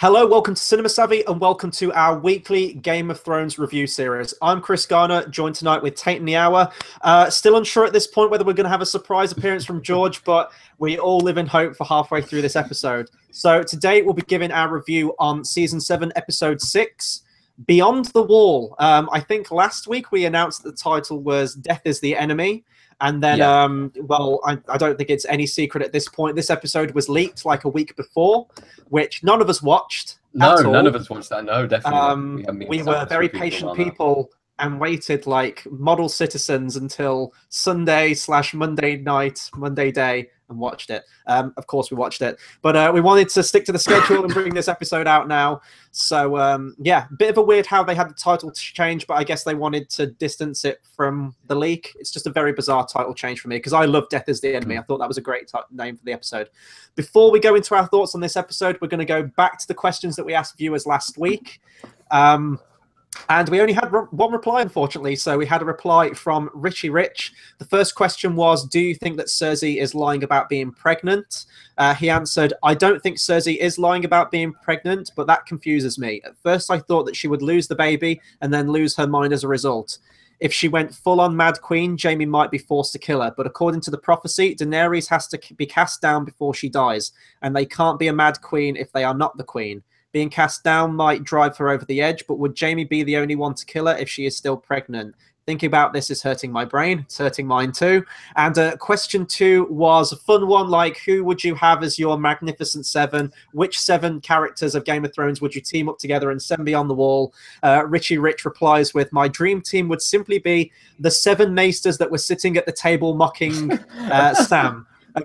Hello, welcome to Cinema Savvy, and welcome to our weekly Game of Thrones review series. I'm Chris Garner, joined tonight with Tate and the Hour. Still unsure at this point whether we're going to have a surprise appearance from George, but we all live in hope for halfway through this episode. So today we'll be giving our review on Season 7, Episode 6, Beyond the Wall. I think last week we announced that the title was Death is the Enemy. And then, I don't think it's any secret at this point. This episode was leaked like a week before, which none of us watched. No, none of us watched that. No, definitely. We were very patient people and waited like model citizens until Sunday/Monday night, Monday day, and watched it. Of course, we watched it. But we wanted to stick to the schedule and bring this episode out now. So, yeah, bit of a weird how they had the title change, but I guess they wanted to distance it from the leak. It's just a very bizarre title change for me because I love Death is the Enemy. I thought that was a great name for the episode. Before we go into our thoughts on this episode, we're going to go back to the questions that we asked viewers last week. And we only had one reply, unfortunately. So we had a reply from Richie Rich. The first question was, do you think that Cersei is lying about being pregnant? He answered, I don't think Cersei is lying about being pregnant, but that confuses me. At first, I thought that she would lose the baby and then lose her mind as a result. If she went full-on Mad Queen, Jaime might be forced to kill her. But according to the prophecy, Daenerys has to be cast down before she dies. And they can't be a Mad Queen if they are not the Queen. Being cast down might drive her over the edge, but would Jaime be the only one to kill her if she is still pregnant? Thinking about this is hurting my brain. It's hurting mine too. And question 2 was a fun one, like who would you have as your Magnificent Seven? Which 7 characters of Game of Thrones would you team up together and send beyond the wall? Richie Rich replies with, my dream team would simply be the 7 maesters that were sitting at the table mocking Sam. A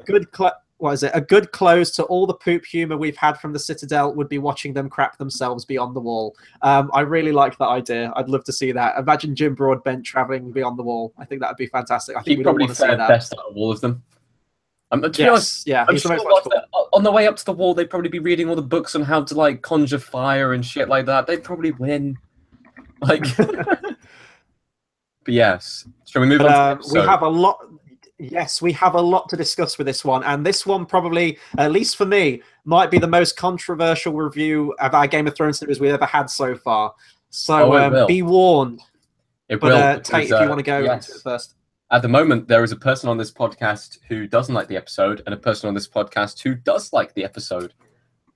good close to all the poop humor we've had from the Citadel would be watching them crap themselves beyond the wall. I really like that idea. I'd love to see that. Imagine Jim Broadbent traveling beyond the wall. I think that would be fantastic. I think we'd all want to see that. Best out of all of them. To be honest, yeah, I'm sure on the way up to the wall, they'd probably be reading all the books on how to like conjure fire and shit like that. They'd probably win. Like, but yes. Shall we move on? We have a lot. Yes, we have a lot to discuss with this one. And this one probably, at least for me, might be the most controversial review of our Game of Thrones series we've ever had so far. So be warned. It will. Tate, if you want to go into it first. At the moment, there is a person on this podcast who doesn't like the episode and a person on this podcast who does like the episode.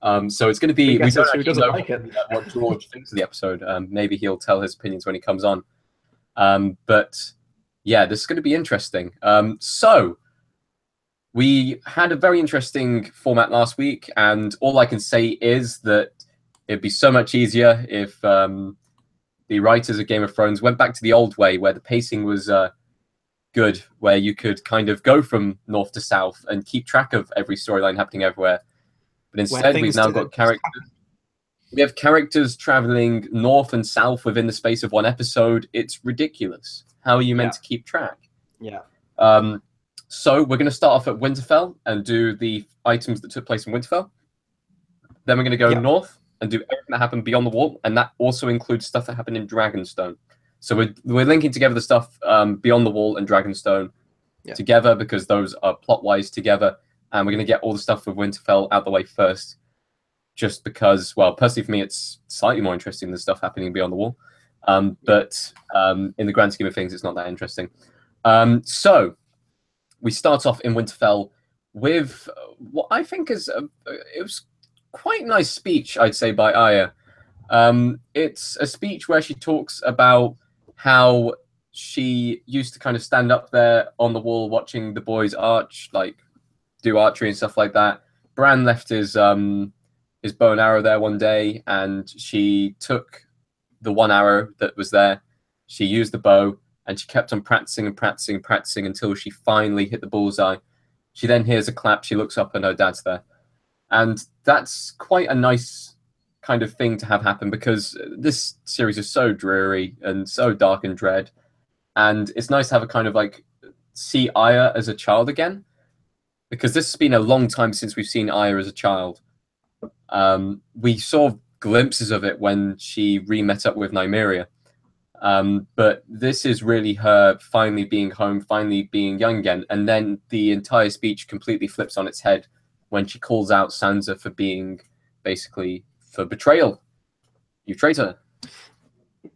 So it's going to be... We don't actually know what George thinks of the episode. Maybe he'll tell his opinions when he comes on. But... yeah, this is going to be interesting. So we had a very interesting format last week, and all I can say is that it'd be so much easier if the writers of Game of Thrones went back to the old way, where the pacing was good, where you could kind of go from north to south and keep track of every storyline happening everywhere. But instead, we've now got characters. We have characters traveling north and south within the space of one episode. It's ridiculous. How are you meant to keep track? Yeah. So we're going to start off at Winterfell and do the items that took place in Winterfell. Then we're going to go north and do everything that happened beyond the wall, and that also includes stuff that happened in Dragonstone. So we're linking together the stuff beyond the wall and Dragonstone together because those are plot-wise together, and we're going to get all the stuff with Winterfell out the way first, just because, well, personally for me, it's slightly more interesting than stuff happening beyond the wall. But in the grand scheme of things, it's not that interesting. So we start off in Winterfell with what I think is it was quite a nice speech, I'd say, by Arya. It's a speech where she talks about how she used to kind of stand up there on the wall watching the boys do archery and stuff like that. Bran left his bow and arrow there one day, and she took the one arrow that was there, she used the bow, and she kept on practicing and practicing and practicing until she finally hit the bullseye. She then hears a clap, she looks up, and her dad's there. And that's quite a nice kind of thing to have happen, because this series is so dreary and so dark and dread. And it's nice to have a kind of like see Arya as a child again, because this has been a long time since we've seen Arya as a child. We saw glimpses of it when she re-met up with Nymeria. But this is really her finally being home, finally being young again. And then the entire speech completely flips on its head when she calls out Sansa for being basically for betrayal. You traitor.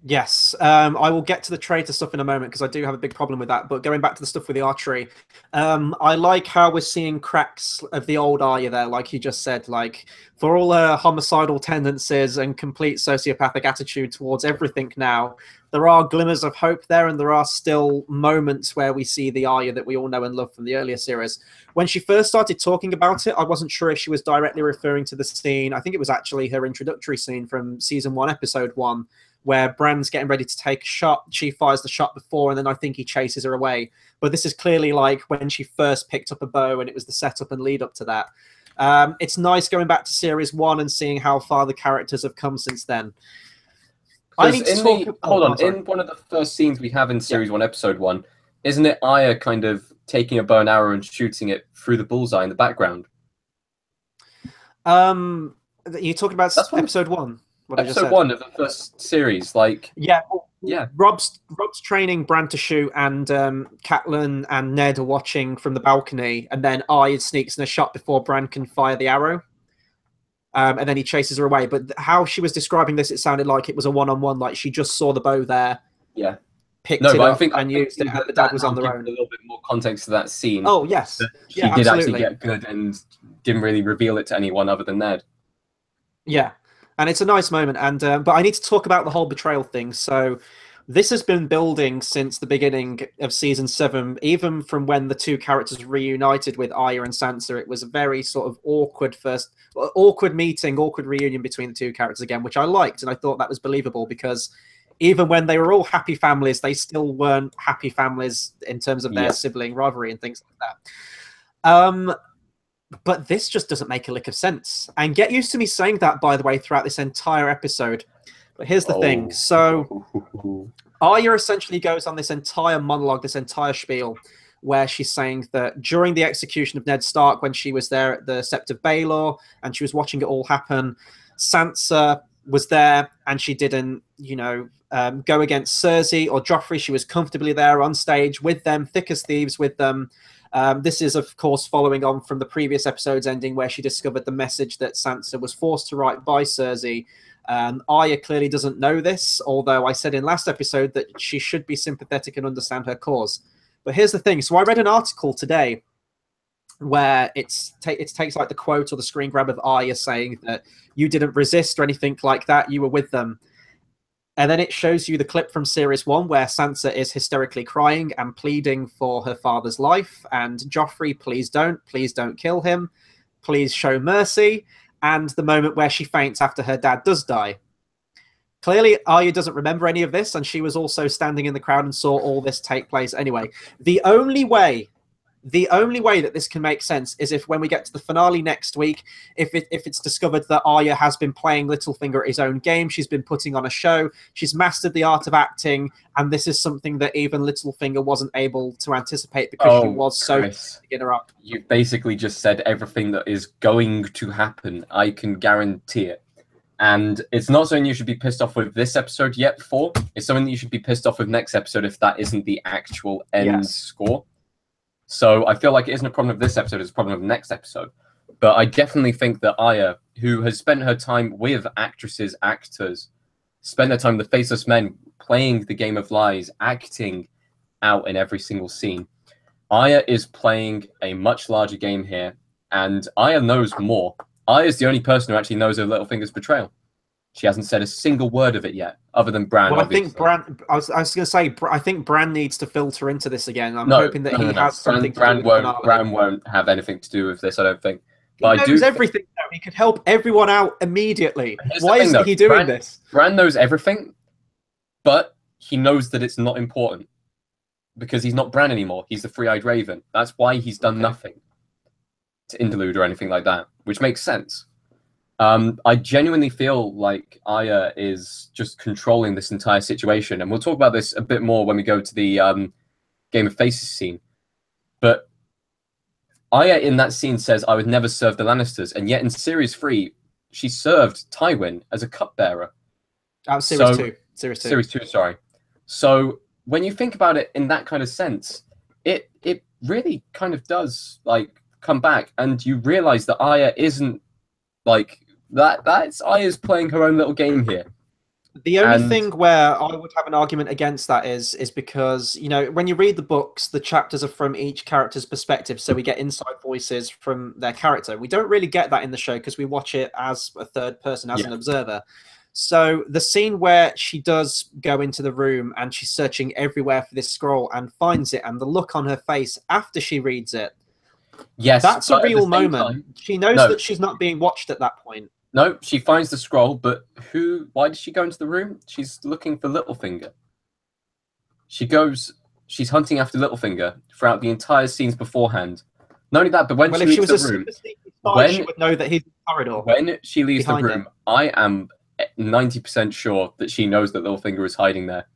Yes, I will get to the traitor stuff in a moment because I do have a big problem with that. But going back to the stuff with the archery, I like how we're seeing cracks of the old Arya there, like you just said. Like, for all her homicidal tendencies and complete sociopathic attitude towards everything now, there are glimmers of hope there, and there are still moments where we see the Arya that we all know and love from the earlier series. When she first started talking about it, I wasn't sure if she was directly referring to the scene. I think it was actually her introductory scene from season 1, episode 1, where Bran's getting ready to take a shot. She fires the shot before, and then I think he chases her away. But this is clearly like when she first picked up a bow, and it was the setup and lead up to that. It's nice going back to series 1 and seeing how far the characters have come since then. I need to talk. Hold on. In one of the first scenes we have in series 1, episode 1, isn't it Arya kind of taking a bow and arrow and shooting it through the bullseye in the background? You're talking about episode 1? Episode 1 of the first series, like Rob's training Bran to shoot, and Catelyn and Ned are watching from the balcony, and then Arya sneaks in a shot before Bran can fire the arrow, and then he chases her away. But how she was describing this, it sounded like it was a one-on-one, like she just saw the bow there, picked it up and used it, and the dad was on their own. A little bit more context to that scene. Oh yes, she did actually get good and didn't really reveal it to anyone other than Ned. Yeah. And it's a nice moment, and but I need to talk about the whole betrayal thing. So this has been building since the beginning of season 7, even from when the two characters reunited with Arya and Sansa. It was a very sort of awkward meeting, awkward reunion between the two characters again, which I liked, and I thought that was believable because even when they were all happy families, they still weren't happy families in terms of their sibling rivalry and things like that. But this just doesn't make a lick of sense. And get used to me saying that, by the way, throughout this entire episode. But here's the thing. So Arya essentially goes on this entire monologue, this entire spiel, where she's saying that during the execution of Ned Stark, when she was there at the Sept of Baelor, and she was watching it all happen, Sansa was there, and she didn't, go against Cersei or Joffrey. She was comfortably there on stage with them, thick as thieves with them. This is, of course, following on from the previous episode's ending where she discovered the message that Sansa was forced to write by Cersei. Arya clearly doesn't know this, although I said in last episode that she should be sympathetic and understand her cause. But here's the thing. So I read an article today where it takes like the quote or the screen grab of Arya saying that you didn't resist or anything like that. You were with them. And then it shows you the clip from series 1 where Sansa is hysterically crying and pleading for her father's life. And Joffrey, please don't kill him. Please show mercy. And the moment where she faints after her dad does die. Clearly, Arya doesn't remember any of this, and she was also standing in the crowd and saw all this take place anyway. The only way that this can make sense is if when we get to the finale next week, if it's discovered that Arya has been playing Littlefinger at his own game, she's been putting on a show, she's mastered the art of acting, and this is something that even Littlefinger wasn't able to anticipate because she was so beginner up. You've basically just said everything that is going to happen. I can guarantee it. And it's not something you should be pissed off with this episode yet for. It's something that you should be pissed off with next episode if that isn't the actual end score. So I feel like it isn't a problem of this episode, it's a problem of the next episode. But I definitely think that Arya, who has spent her time with actors, spent her time with the faceless men, playing the game of lies, acting out in every single scene. Arya is playing a much larger game here, and Arya knows more. Arya is the only person who actually knows of Littlefinger's betrayal. She hasn't said a single word of it yet, other than Bran. Well, obviously. I think Bran. I was going to say, I think Bran needs to filter into this again. I'm hoping that he has something to do with the finale. Bran won't have anything to do with this, I don't think. But he knows everything. He could help everyone out immediately. Why isn't he doing this? Bran knows everything, but he knows that it's not important because he's not Bran anymore. He's the Three-Eyed Raven. That's why he's done nothing to interlude or anything like that, which makes sense. I genuinely feel like Arya is just controlling this entire situation, and we'll talk about this a bit more when we go to the Game of Faces scene. But Arya in that scene says, "I would never serve the Lannisters," and yet in Series 3, she served Tywin as a cupbearer. Series 2. Series 2, sorry. So when you think about it in that kind of sense, it really kind of does like come back, and you realize that Arya isn't like That's Arya's playing her own little game here. The only thing where I would have an argument against that is because, you know, when you read the books, the chapters are from each character's perspective, so we get inside voices from their character. We don't really get that in the show because we watch it as a third person, as an observer. So the scene where she does go into the room and she's searching everywhere for this scroll and finds it, and the look on her face after she reads it, that's a real moment. She knows that she's not being watched at that point. No, she finds the scroll, but why did she go into the room? She's looking for Littlefinger. She's hunting after Littlefinger throughout the entire scenes beforehand. Not only that, but when she leaves the room, she would know that he's in the corridor. When she leaves the room, I am 90% sure that she knows that Littlefinger is hiding there.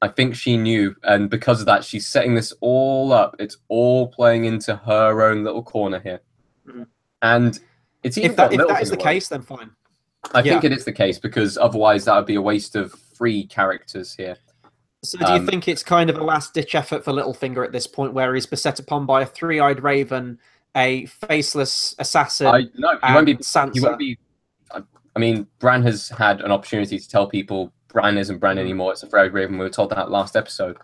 I think she knew, and because of that, she's setting this all up. It's all playing into her own little corner here. And it's even if that is the case, then fine. I think it is the case, because otherwise that would be a waste of 3 characters here. So do you think it's kind of a last-ditch effort for Littlefinger at this point, where he's beset upon by a 3-eyed raven, a faceless assassin, no, he won't be, Sansa? He won't be. I mean, Bran has had an opportunity to tell people Bran isn't Bran anymore. It's a 3-eyed raven. We were told that last episode.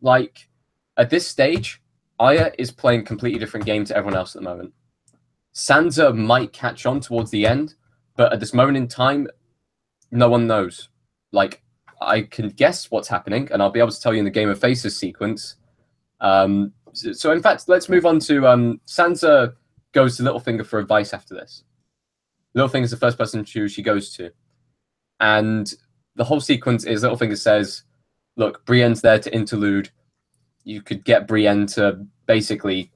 Like, at this stage, Arya is playing a completely different game to everyone else at the moment. Sansa might catch on towards the end, but at this moment in time, no one knows. Like, I can guess what's happening, and I'll be able to tell you in the Game of Faces sequence. So in fact, let's move on to Sansa goes to Littlefinger for advice after this. Littlefinger's the first person who she goes to. And the whole sequence is Littlefinger says, look, Brienne's there to interlude. You could get Brienne to basically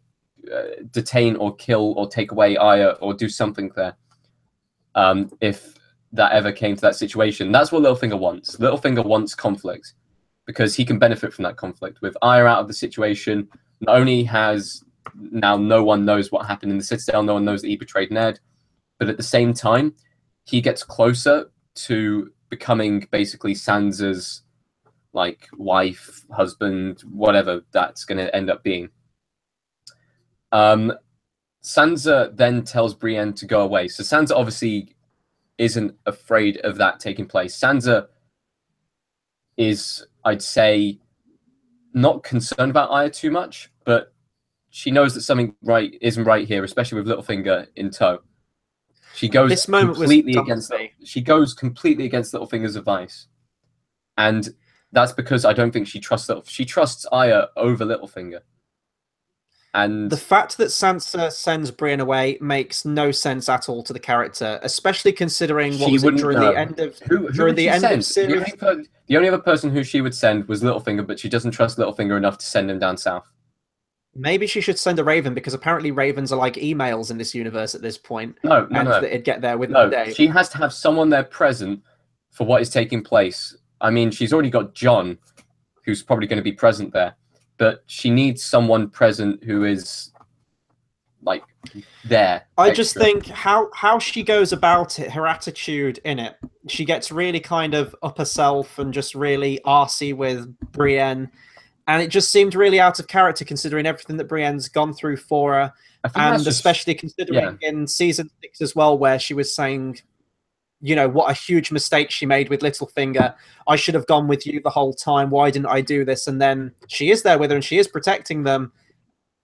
detain or kill or take away Arya or do something there. If that ever came to that situation. That's what Littlefinger wants. Littlefinger wants conflict because he can benefit from that conflict. With Arya out of the situation, not only has now no one knows what happened in the Citadel, no one knows that he betrayed Ned, but at the same time, he gets closer to becoming basically Sansa's like wife, husband, whatever that's going to end up being. Sansa then tells Brienne to go away. So Sansa obviously isn't afraid of that taking place. Sansa is, I'd say, not concerned about Arya too much, but she knows that something isn't right here, especially with Littlefinger in tow. She goes completely against Littlefinger's advice, and that's because I don't think she trusts Arya over Littlefinger. And the fact that Sansa sends Brienne away makes no sense at all to the character, especially considering what was during the end of series. The only other person who she would send was Littlefinger, but she doesn't trust Littlefinger enough to send him down south. Maybe she should send a raven, because apparently ravens are like emails in this universe at this point. No. It'd get there within a day. She has to have someone there present for what is taking place. I mean, she's already got Jon, who's probably going to be present there, but she needs someone present who is like there. I just think how she goes about it, her attitude in it, she gets really kind of up herself and just really arsey with Brienne. And it just seemed really out of character considering everything that Brienne's gone through for her. And especially considering in season 6 as well, where she was saying, you know, what a huge mistake she made with Littlefinger. I should have gone with you the whole time. Why didn't I do this? And then she is there with her and she is protecting them.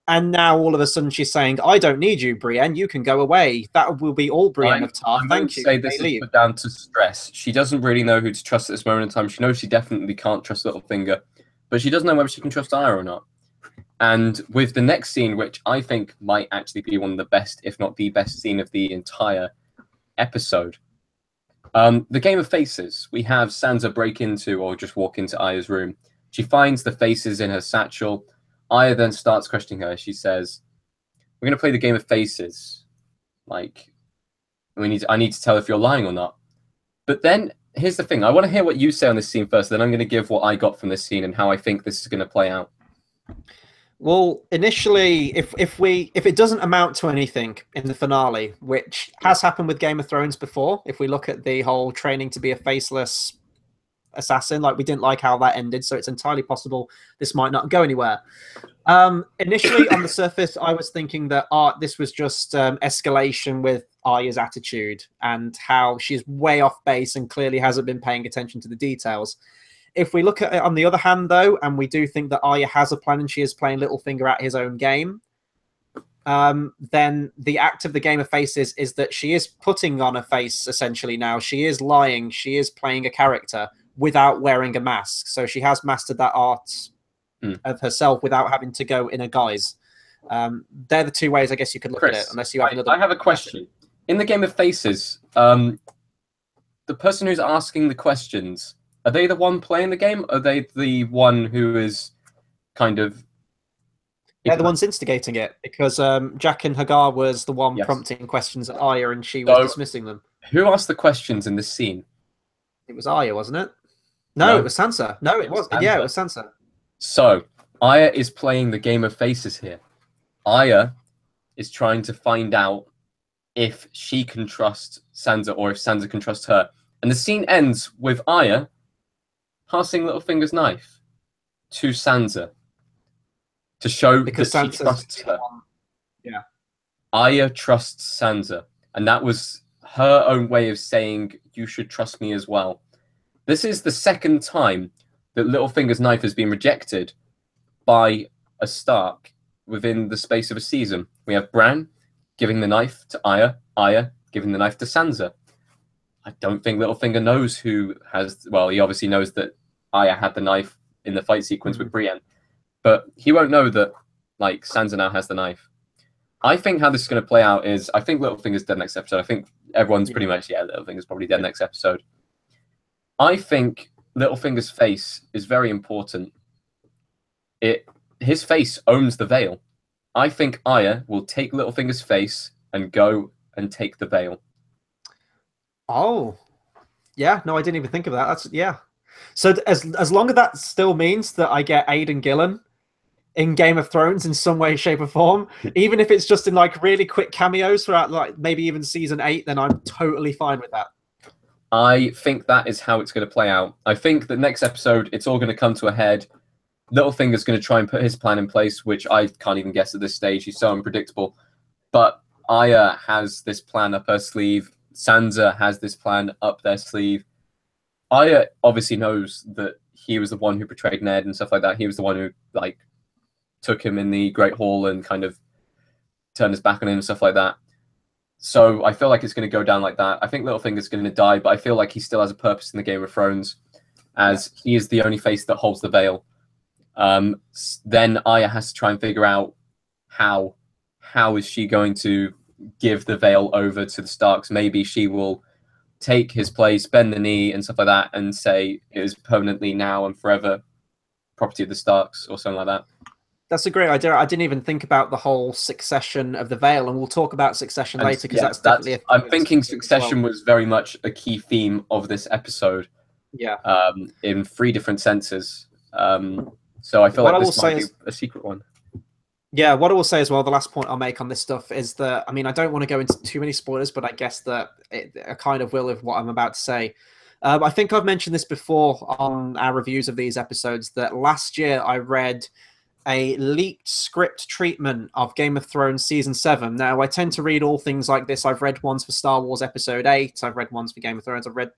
And now all of a sudden she's saying, I don't need you, Brienne. You can go away. That will be all Brienne of Tarth. Thank you. Say this is put down to stress. She doesn't really know who to trust at this moment in time. She knows she definitely can't trust Littlefinger, but she doesn't know whether she can trust Arya or not. And with the next scene, which I think might actually be one of the best, if not the best scene of the entire episode, the Game of Faces. We have Sansa break into or just walk into Arya's room. She finds the faces in her satchel. Arya then starts questioning her. She says, we're going to play the Game of Faces. Like, I need to tell if you're lying or not. But then, here's the thing. I want to hear what you say on this scene first, then I'm going to give what I got from this scene and how I think this is going to play out. Well, initially, if it doesn't amount to anything in the finale, which has happened with Game of Thrones before, if we look at the whole training to be a faceless assassin. Like, we didn't like how that ended, so it's entirely possible this might not go anywhere. Initially, on the surface, I was thinking that this was just escalation with Arya's attitude and how she's way off base and clearly hasn't been paying attention to the details. If we look at it on the other hand, though, and we do think that Arya has a plan and she is playing Littlefinger at his own game, then the act of the Game of Faces is that she is putting on a face, essentially, now. She is lying. She is playing a character without wearing a mask. So she has mastered that art of herself without having to go in a guise. They're the two ways, I guess, you could look at it, unless you have another... I have a question. In the Game of Faces, the person who's asking the questions, are they the one playing the game? Or are they the one who is kind of... They're the ones instigating it, because Jaqen H'ghar was the one prompting questions at Arya, and she was dismissing them. Who asked the questions in this scene? It was Arya, wasn't it? No, it was Sansa. No, it was. Yeah, it was Sansa. So, Arya is playing the Game of Faces here. Arya is trying to find out if she can trust Sansa or if Sansa can trust her. And the scene ends with Arya passing Littlefinger's knife to Sansa to show that she trusts her. Yeah. Arya trusts Sansa. And that was her own way of saying, you should trust me as well. This is the second time that Littlefinger's knife has been rejected by a Stark within the space of a season. We have Bran giving the knife to Arya, Arya giving the knife to Sansa. I don't think Littlefinger knows who has... Well, he obviously knows that Arya had the knife in the fight sequence with Brienne, but he won't know that, like, Sansa now has the knife. I think how this is going to play out is, I think Littlefinger's dead next episode. I think everyone's pretty much, Littlefinger's probably dead next episode. I think Littlefinger's face is very important. His face owns the veil. I think Arya will take Littlefinger's face and go and take the veil. Oh, yeah. No, I didn't even think of that. That's So as long as that still means that I get Aidan Gillen in Game of Thrones in some way, shape, or form, even if it's just in like really quick cameos throughout, like maybe even season 8, then I'm totally fine with that. I think that is how it's going to play out. I think the next episode, it's all going to come to a head. Littlefinger's going to try and put his plan in place, which I can't even guess at this stage. He's so unpredictable. But Arya has this plan up her sleeve. Sansa has this plan up their sleeve. Arya obviously knows that he was the one who betrayed Ned and stuff like that. He was the one who, like, took him in the Great Hall and kind of turned his back on him and stuff like that. So I feel like it's going to go down like that. I think Littlefinger's going to die, but I feel like he still has a purpose in the Game of Thrones, as he is the only face that holds the veil. Then Arya has to try and figure out how is she going to give the veil over to the Starks. Maybe she will take his place, bend the knee and stuff like that, and say it is permanently now and forever property of the Starks or something like that. That's a great idea. I didn't even think about the whole succession of the veil, and we'll talk about succession later, because that's definitely... I'm thinking succession was very much a key theme of this episode. Yeah. In 3 different senses. So I feel like this might be a secret one. Yeah, what I will say as well, the last point I'll make on this stuff is that, I mean, I don't want to go into too many spoilers, but I guess that I kind of will with what I'm about to say. I think I've mentioned this before on our reviews of these episodes, that last year I read a leaked script treatment of Game of Thrones Season 7. Now, I tend to read all things like this. I've read ones for Star Wars Episode 8. I've read ones for Game of Thrones. I've read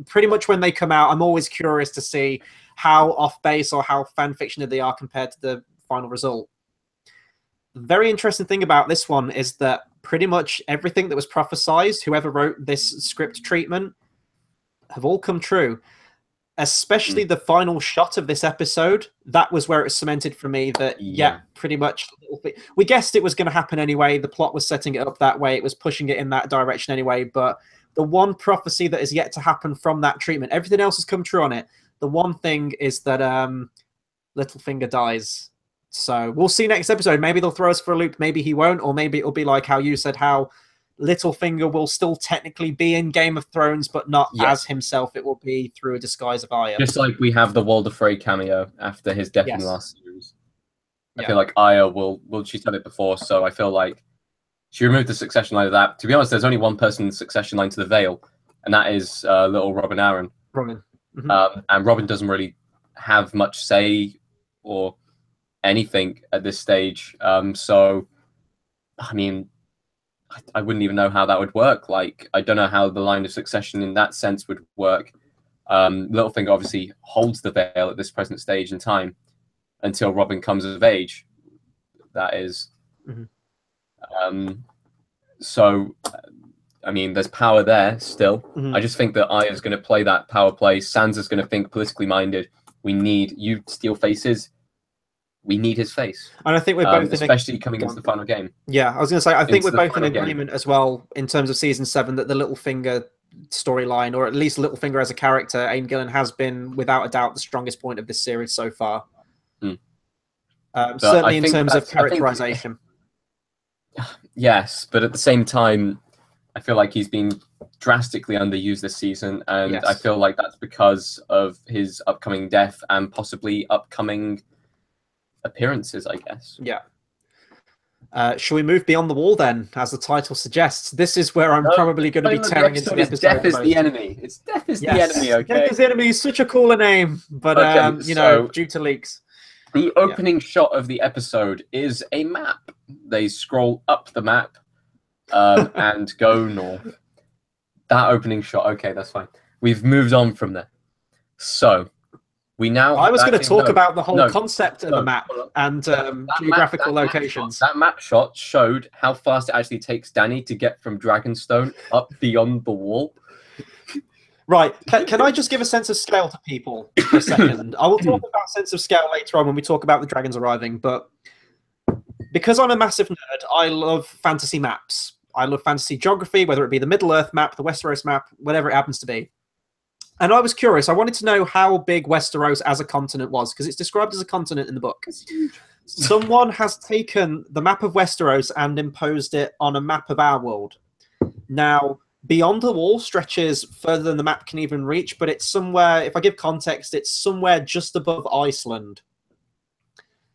pretty much when they come out. I'm always curious to see how off-base or how fan-fictional they are compared to the final result. The very interesting thing about this one is that pretty much everything that was prophesized, whoever wrote this script treatment, have all come true. Especially the final shot of this episode, that was where it was cemented for me that, pretty much, we guessed it was going to happen anyway. The plot was setting it up that way. It was pushing it in that direction anyway. But the one prophecy that is yet to happen from that treatment, everything else has come true on it. The one thing is that Littlefinger dies. So we'll see next episode. Maybe they'll throw us for a loop. Maybe he won't. Or maybe it'll be like how you said, how Littlefinger will still technically be in Game of Thrones, but not as himself. It will be through a disguise of Arya. Just like we have the Walder Frey cameo after his death in the last series. I feel like Arya will, she's done it before, so I feel like she removed the succession line of that. To be honest, there's only one person in the succession line to the Vale, and that is little Robin Arryn. Robin. and Robin doesn't really have much say or anything at this stage. So, I mean, I wouldn't even know how that would work. Like, I don't know how the line of succession in that sense would work. Littlefinger obviously holds the veil at this present stage in time until Robin comes of age. That is. So, I mean, there's power there still. I just think that Arya's going to play that power play. Sansa's going to think politically minded. We need you steal faces. We need his face. And I think we're both especially coming into the final game. Yeah, I was going to say, I think we're both in agreement as well in terms of season 7 that the Littlefinger storyline, or at least Littlefinger as a character, Aim Gillen, has been without a doubt the strongest point of this series so far. Certainly in terms of characterization. Yes, but at the same time, I feel like he's been drastically underused this season, and I feel like that's because of his upcoming death and possibly upcoming appearances, I guess. Yeah. Shall we move beyond the wall then, as the title suggests? This is where I'm probably going to be tearing into the episode. Death is the enemy. It's Death is the enemy, okay? Death is the enemy is such a cooler name, but, you know, due to leaks. The opening shot of the episode is a map. They scroll up the map and go north. That opening shot, okay, that's fine. We've moved on from there. So, we now... I was going to talk about the whole concept of the map and geographical locations. That map shot showed how fast it actually takes Dany to get from Dragonstone up beyond the wall. Right. Can I just give a sense of scale to people for a second? I will talk about sense of scale later on when we talk about the dragons arriving, but because I'm a massive nerd, I love fantasy maps. I love fantasy geography, whether it be the Middle-earth map, the Westeros map, whatever it happens to be. And I was curious. I wanted to know how big Westeros as a continent was, because it's described as a continent in the book. Someone has taken the map of Westeros and imposed it on a map of our world. Now, beyond the wall stretches further than the map can even reach, but it's somewhere, if I give context, it's somewhere just above Iceland.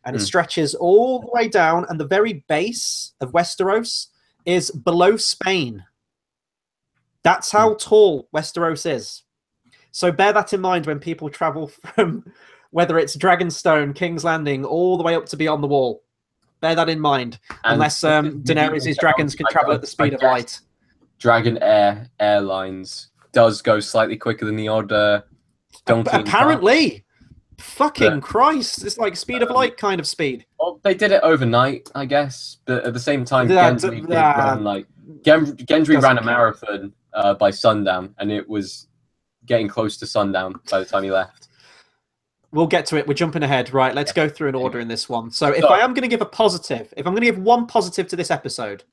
And it stretches all the way down, and the very base of Westeros is below Spain. That's how tall Westeros is. So bear that in mind when people travel from, whether it's Dragonstone, King's Landing, all the way up to beyond the wall. Bear that in mind. And unless Daenerys' dragons can travel at the speed of light. Dragon Airlines does go slightly quicker than the odd donkey. Apparently. Fucking Christ. It's like speed of light kind of speed. Well, they did it overnight, I guess. But at the same time, Gendry ran a marathon by sundown, and it was getting close to sundown by the time he left. We'll get to it. We're jumping ahead. Right, let's go through an order in this one. So if I am going to give a positive, if I'm going to give one positive to this episode,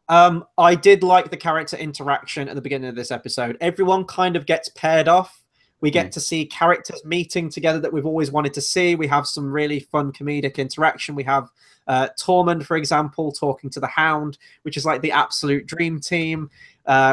I did like the character interaction at the beginning of this episode. Everyone kind of gets paired off. We get to see characters meeting together that we've always wanted to see. We have some really fun comedic interaction. We have Tormund, for example, talking to the Hound, which is like the absolute dream team.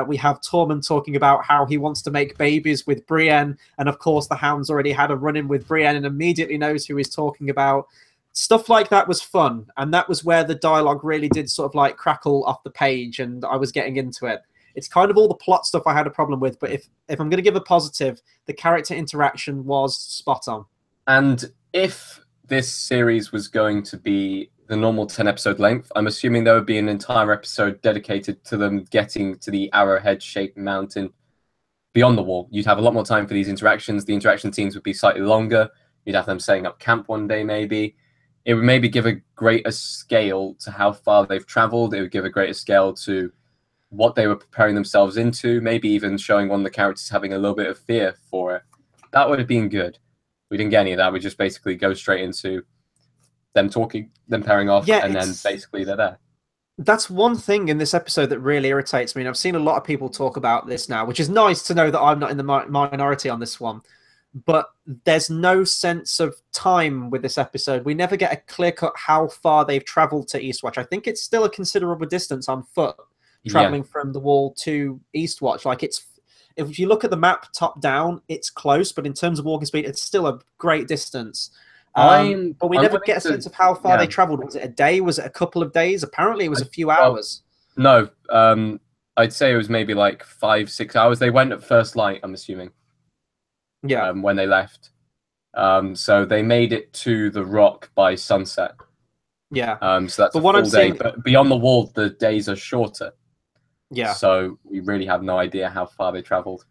We have Tormund talking about how he wants to make babies with Brienne. And of course, the Hound's already had a run-in with Brienne and immediately knows who he's talking about. Stuff like that was fun. And that was where the dialogue really did sort of like crackle off the page and I was getting into it. It's kind of all the plot stuff I had a problem with. But if I'm going to give a positive, the character interaction was spot on. And if this series was going to be the normal 10-episode length, I'm assuming there would be an entire episode dedicated to them getting to the arrowhead-shaped mountain beyond the wall. You'd have a lot more time for these interactions. The interaction scenes would be slightly longer. You'd have them setting up camp one day, maybe. It would maybe give a greater scale to how far they've traveled. It would give a greater scale to what they were preparing themselves into, maybe even showing one of the characters having a little bit of fear for it. That would have been good. We didn't get any of that. We just basically go straight into them talking, them pairing off, and then basically they're there. That's one thing in this episode that really irritates me. And I've seen a lot of people talk about this now, which is nice to know that I'm not in the minority on this one. But there's no sense of time with this episode. We never get a clear-cut how far they've traveled to Eastwatch. I think it's still a considerable distance on foot, traveling from the wall to Eastwatch. Like if you look at the map top down, it's close, but in terms of walking speed, it's still a great distance. But we never get a sense of how far they traveled. Was it a day? Was it a couple of days? Apparently, it was a few hours. No, I'd say it was maybe like 5-6 hours. They went at first light, I'm assuming. Yeah. when they left. So they made it to the Rock by sunset. Yeah. So that's But a what I'm full day. seeing, But beyond the wall, the days are shorter. yeah. So we really have no idea how far they traveled.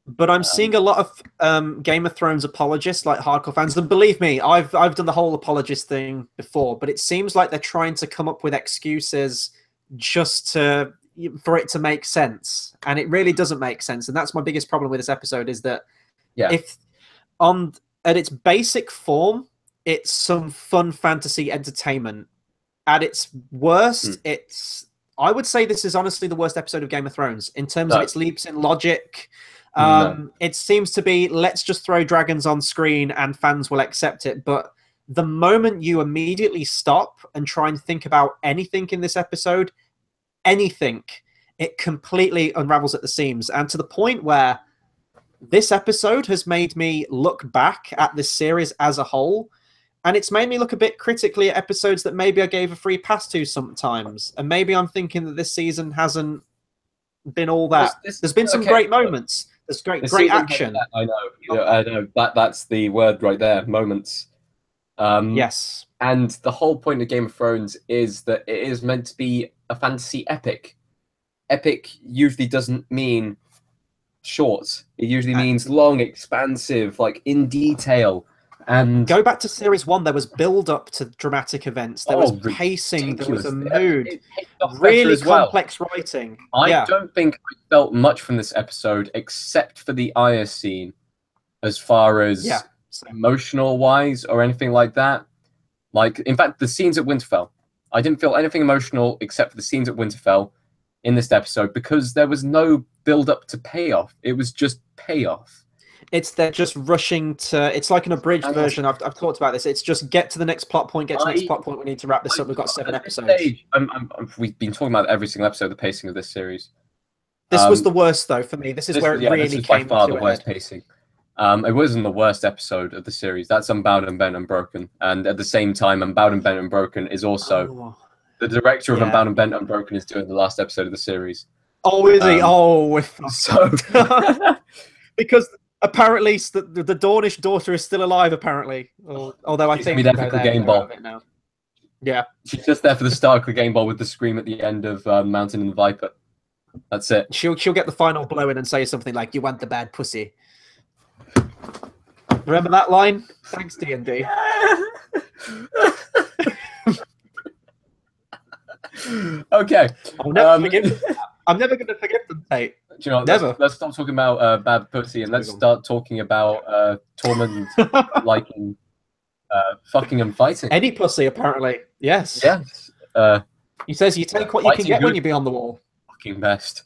But I'm seeing a lot of Game of Thrones apologists, like hardcore fans, and believe me, I've done the whole apologist thing before. But it seems like they're trying to come up with excuses just for it to make sense, and it really doesn't make sense. And that's my biggest problem with this episode is that if at its basic form, it's some fun fantasy entertainment. At its worst, I would say this is honestly the worst episode of Game of Thrones in terms of its leaps in logic. It seems to be, let's just throw dragons on screen and fans will accept it. But the moment you immediately stop and try and think about anything in this episode, it completely unravels at the seams. And to the point where this episode has made me look back at this series as a whole, and it's made me look a bit critically at episodes that maybe I gave a free pass to sometimes. And maybe I'm thinking that this season hasn't been all that. There's been some great moments. There's great action. I know. I know. That's the word right there. Moments. Yes. And the whole point of Game of Thrones is that it is meant to be a fantasy epic. Epic usually doesn't mean short. It usually means long, expansive, like in detail. And go back to series 1, there was build up to dramatic events. There was pacing, there was a mood, really complex writing. I don't think I felt much from this episode except for the Arya scene, as far as emotional wise or anything like that. Like, in fact, the scenes at Winterfell, I didn't feel anything emotional except for the scenes at Winterfell in this episode because there was no build up to payoff. It was just payoff. They're just rushing to. It's like an abridged version. I've talked about this. It's just get to the next plot point. Get to the next plot point. We need to wrap this up. We've got 7 episodes. We've been talking about every single episode. The pacing of this series. This was the worst, though, for me. This is where it really came. This is by far the worst pacing. It wasn't the worst episode of the series. That's Unbound and Bent Unbroken, and at the same time, Unbound and Bent Unbroken is also the director of Unbound and Bent Unbroken is doing the last episode of the series. Oh, is he? So because. Apparently, the Dornish daughter is still alive. Apparently, although I think she's there for Clegane Ball. Yeah, she's just there for the start of Clegane Ball with the scream at the end of Mountain and the Viper. That's it. She'll get the final blow in and say something like, "You want the bad pussy." Remember that line? Thanks, D&D. Okay. I'm never going to forget them, Tate. Do you know, never. Let's stop talking about bad pussy and let's start talking about Tormund liking fucking and fighting. Any pussy, apparently. Yes. Yes. He says you take what you can get when you be on the wall. Fucking best.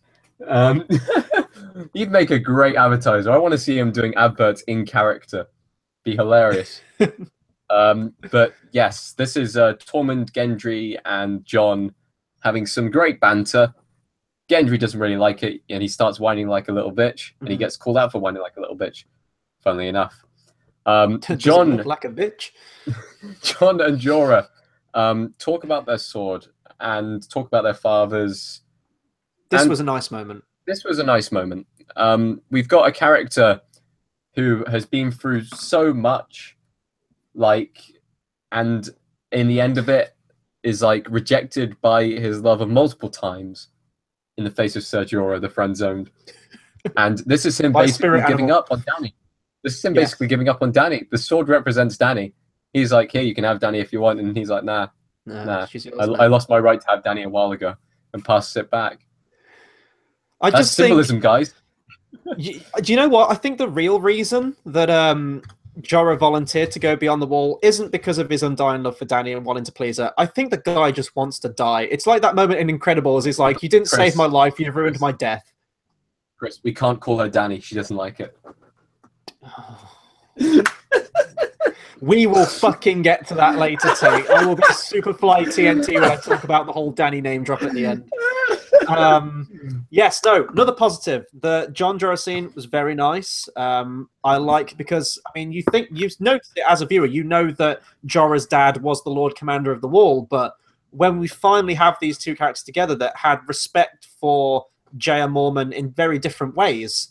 He'd make a great advertiser. I want to see him doing adverts in character. Be hilarious. But yes, this is Tormund, Gendry, and Jon having some great banter. Gendry doesn't really like it, and he starts whining like a little bitch, and he gets called out for whining like a little bitch, funnily enough. Jon, like a bitch. Jon and Jorah talk about their sword and talk about their fathers. This was a nice moment. This was a nice moment. We've got a character who has been through so much, and in the end of it is rejected by his lover multiple times in the face of Ser Jorah, the friend-zoned. And this is him basically giving up on Dany. This is him basically giving up on Dany. The sword represents Dany. He's like, here, you can have Dany if you want. And he's like, nah. I lost my right to have Dany a while ago and passes it back. That's symbolism, guys. Do you know what? I think the real reason that Jorah volunteered to go beyond the wall isn't because of his undying love for Dany and wanting to please her. I think the guy just wants to die. It's like that moment in Incredibles. He's like, you didn't save my life, you ruined my death. Chris, we can't call her Dany. She doesn't like it. We will fucking get to that later, Tate. I will be super fly TNT when I talk about the whole Dany name drop at the end. Yes, no, another positive. The Jon Jorah scene was very nice. I like because you've noticed it as a viewer. You know that Jorah's dad was the Lord Commander of the Wall, but when we finally have these two characters together that had respect for J.R. Mormon in very different ways,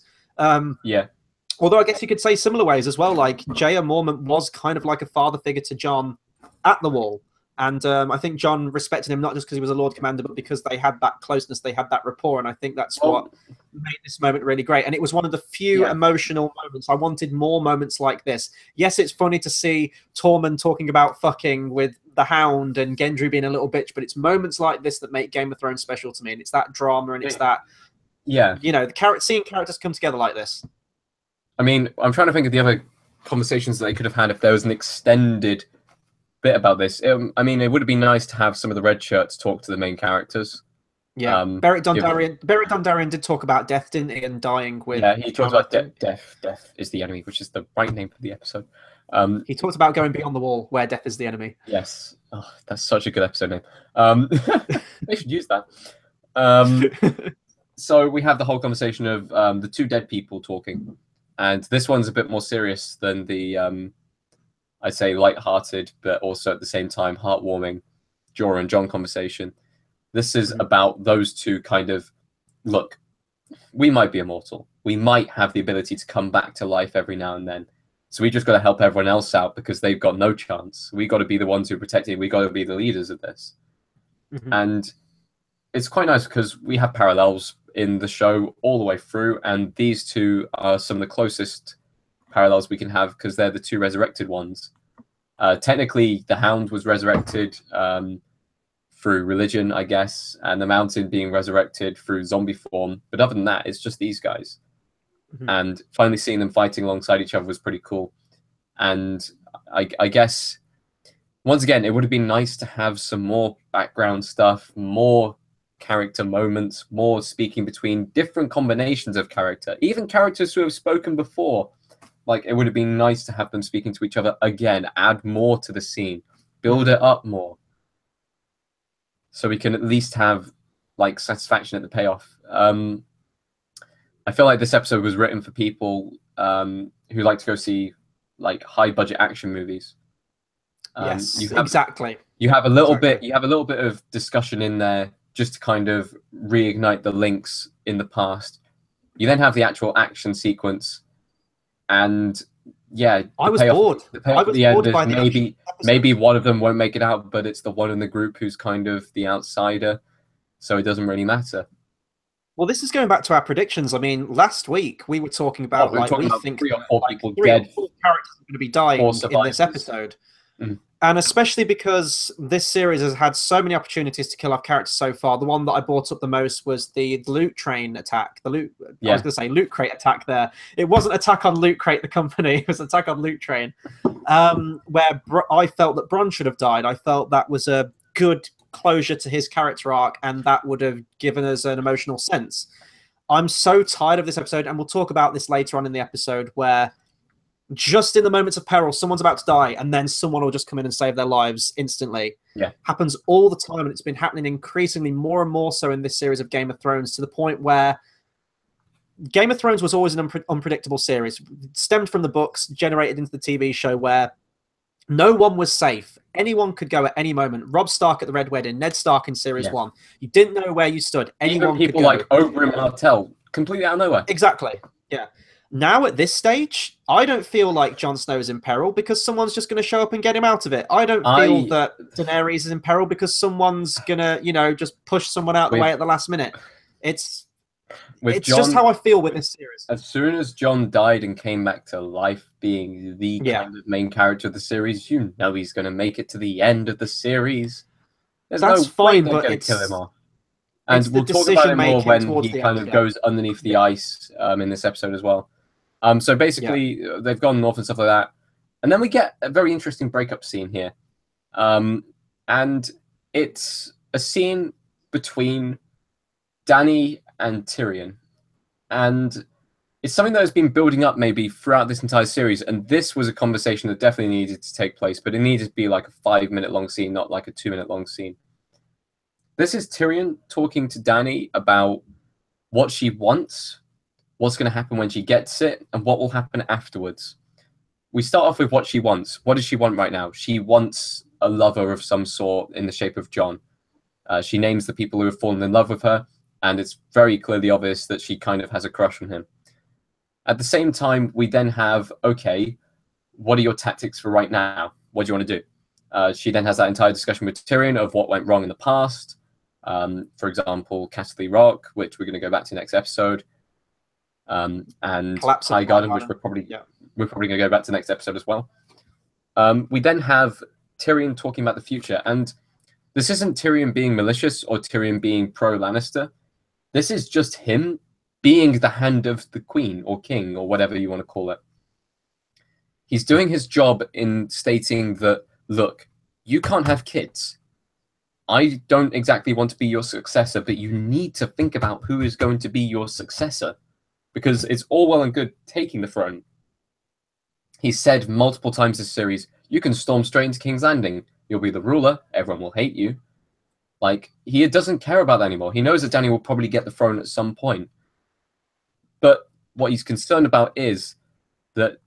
Although I guess you could say similar ways as well. Like J.R. Mormont was kind of like a father figure to Jon at the Wall. And I think Jon respected him not just because he was a Lord Commander, but because they had that closeness, they had that rapport. And I think that's what made this moment really great. And it was one of the few emotional moments. I wanted more moments like this. Yes, it's funny to see Tormund talking about fucking with the Hound and Gendry being a little bitch, but it's moments like this that make Game of Thrones special to me. And it's that drama and it's that, you know, seeing characters come together like this. I mean, I'm trying to think of the other conversations that they could have had if there was an extended bit about this. I mean, it would have been nice to have some of the red shirts talk to the main characters. Yeah, Beric Dondarrion did talk about death, didn't he, and dying with... Yeah, he talked about death. Death is the enemy, which is the right name for the episode. He talked about going beyond the wall, where death is the enemy. Yes. Oh, that's such a good episode name. They should use that. So we have the whole conversation of the two dead people talking. And this one's a bit more serious than the, I'd say, light-hearted, but also at the same time heartwarming Jorah and Jon conversation. This is about those two kind of, look, we might be immortal. We might have the ability to come back to life every now and then. So we just got to help everyone else out because they've got no chance. We got to be the ones who protect it. We got to be the leaders of this. And it's quite nice because we have parallels in the show all the way through, and these two are some of the closest parallels we can have because they're the two resurrected ones. Technically, the Hound was resurrected through religion, I guess, and the Mountain being resurrected through zombie form. But other than that, it's just these guys. And finally seeing them fighting alongside each other was pretty cool. And I guess, once again, it would have been nice to have some more background stuff, more character moments, more speaking between different combinations of character, even characters who have spoken before. Like, it would have been nice to have them speaking to each other again, add more to the scene, build it up more, so we can at least have like satisfaction at the payoff. I feel like this episode was written for people who like to go see like high budget action movies. Yes, exactly. You have a little bit. You have a little bit of discussion in there just to kind of reignite the links in the past. You then have the actual action sequence, and yeah, I was bored. I was bored by maybe one of them won't make it out, but it's the one in the group who's kind of the outsider, so it doesn't really matter. Well, this is going back to our predictions. I mean, last week we were talking about we think 3 or 4 people dead. 3 or 4 characters are going to be dying in this episode. And especially because this series has had so many opportunities to kill off characters so far. The one that I brought up the most was the loot train attack. I was going to say loot crate attack there. It wasn't attack on Loot Crate, the company. It was attack on Loot Train, where I felt that Bronn should have died. I felt that was a good closure to his character arc, and that would have given us an emotional sense. I'm so tired of this episode, and we'll talk about this later on in the episode, where just in the moments of peril, someone's about to die, and then someone will just come in and save their lives instantly. Happens all the time, and it's been happening increasingly more and more so in this series of Game of Thrones, to the point where Game of Thrones was always an unpredictable series. It stemmed from the books, generated into the TV show, where no one was safe. Anyone could go at any moment. Robb Stark at the Red Wedding, Ned Stark in Series 1. You didn't know where you stood. Anyone Even people like Oberyn Martell, completely out of nowhere. Exactly. Yeah. Now, at this stage, I don't feel like Jon Snow is in peril because someone's just going to show up and get him out of it. I don't feel that Daenerys is in peril because someone's going to, just push someone out of the way at the last minute. It's just how I feel with this series. As soon as Jon died and came back to life, being the kind of main character of the series, you know he's going to make it to the end of the series. That's fine, but it's kill him off. And we'll talk about it more when he kind of goes underneath the ice in this episode as well. So basically, they've gone north and stuff like that. And then we get a very interesting breakup scene here. And it's a scene between Dany and Tyrion. And it's something that has been building up maybe throughout this entire series. And this was a conversation that definitely needed to take place, but it needed to be like a 5-minute long scene, not like a 2-minute long scene. This is Tyrion talking to Dany about what she wants, what's going to happen when she gets it, and what will happen afterwards. We start off with what she wants. What does she want right now? She wants a lover of some sort in the shape of Jon. She names the people who have fallen in love with her, and it's very clearly obvious that she kind of has a crush on him. At the same time, we then have, okay, what are your tactics for right now? What do you want to do? She then has that entire discussion with Tyrion of what went wrong in the past. For example, Castle Rock, which we're going to go back to next episode, and High Garden, which we're probably going to go back to next episode as well. We then have Tyrion talking about the future, and this isn't Tyrion being malicious or Tyrion being pro-Lannister. This is just him being the hand of the queen or king or whatever you want to call it. He's doing his job in stating that, look, you can't have kids. I don't exactly want to be your successor, but you need to think about who is going to be your successor, because it's all well and good taking the throne. He said multiple times this series, you can storm straight into King's Landing. You'll be the ruler. Everyone will hate you. Like, he doesn't care about that anymore. He knows that Dany will probably get the throne at some point. But what he's concerned about is that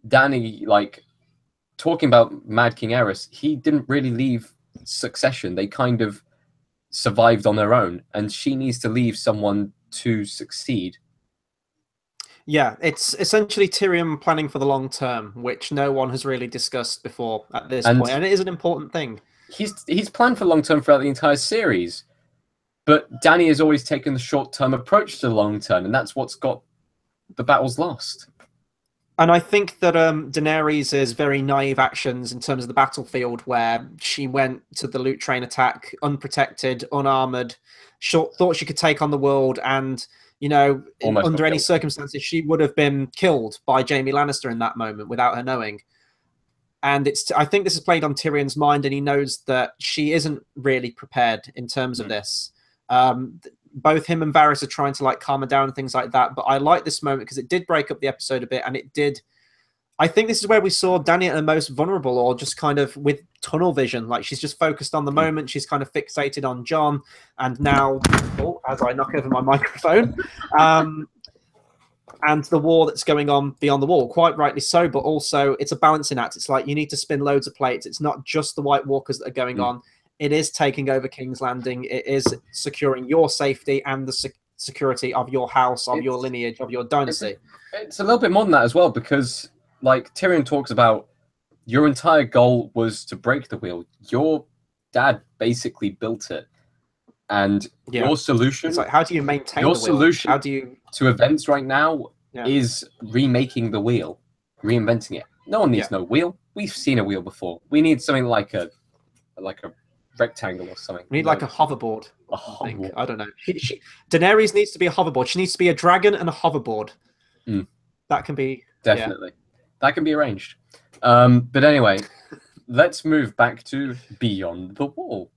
Dany, like, talking about Mad King Aerys, he didn't really leave succession. They kind of survived on their own, and she needs to leave someone to succeed. Yeah, it's essentially Tyrion planning for the long term, which no one has really discussed before at this point, and it is an important thing. He's planned for long term throughout the entire series, but Dany has always taken the short term approach to the long term, and that's what's got the battles lost. And I think that Daenerys' very naive actions in terms of the battlefield, where she went to the loot train attack unprotected, unarmored, thought she could take on the world, and under any circumstances, she would have been killed by Jaime Lannister in that moment without her knowing. And I think this is played on Tyrion's mind, and he knows that she isn't really prepared in terms of this. Both him and Varys are trying to calm her down and things like that. But I like this moment because it did break up the episode a bit, and it did. I think this is where we saw Dany at her most vulnerable, or just kind of with tunnel vision. Like, she's just focused on the moment. She's kind of fixated on Jon, and now, as I knock over my microphone, and the war that's going on beyond the wall, quite rightly so. But also, it's a balancing act. It's like you need to spin loads of plates. It's not just the White Walkers that are going on. It is taking over King's Landing. It is securing your safety and the security of your house, of your lineage, of your dynasty. It's a little bit more than that as well, because Tyrion talks about your entire goal was to break the wheel. Your dad basically built it. And your solution... It's like, how do you maintain your the wheel? Solution how do you... to events right now is remaking the wheel, reinventing it. No one needs no wheel. We've seen a wheel before. We need something like a rectangle or something. We need a hoverboard. I don't know. Daenerys needs to be a hoverboard. She needs to be a dragon and a hoverboard. That can be... Definitely. That can be arranged. But anyway, let's move back to Beyond the Wall.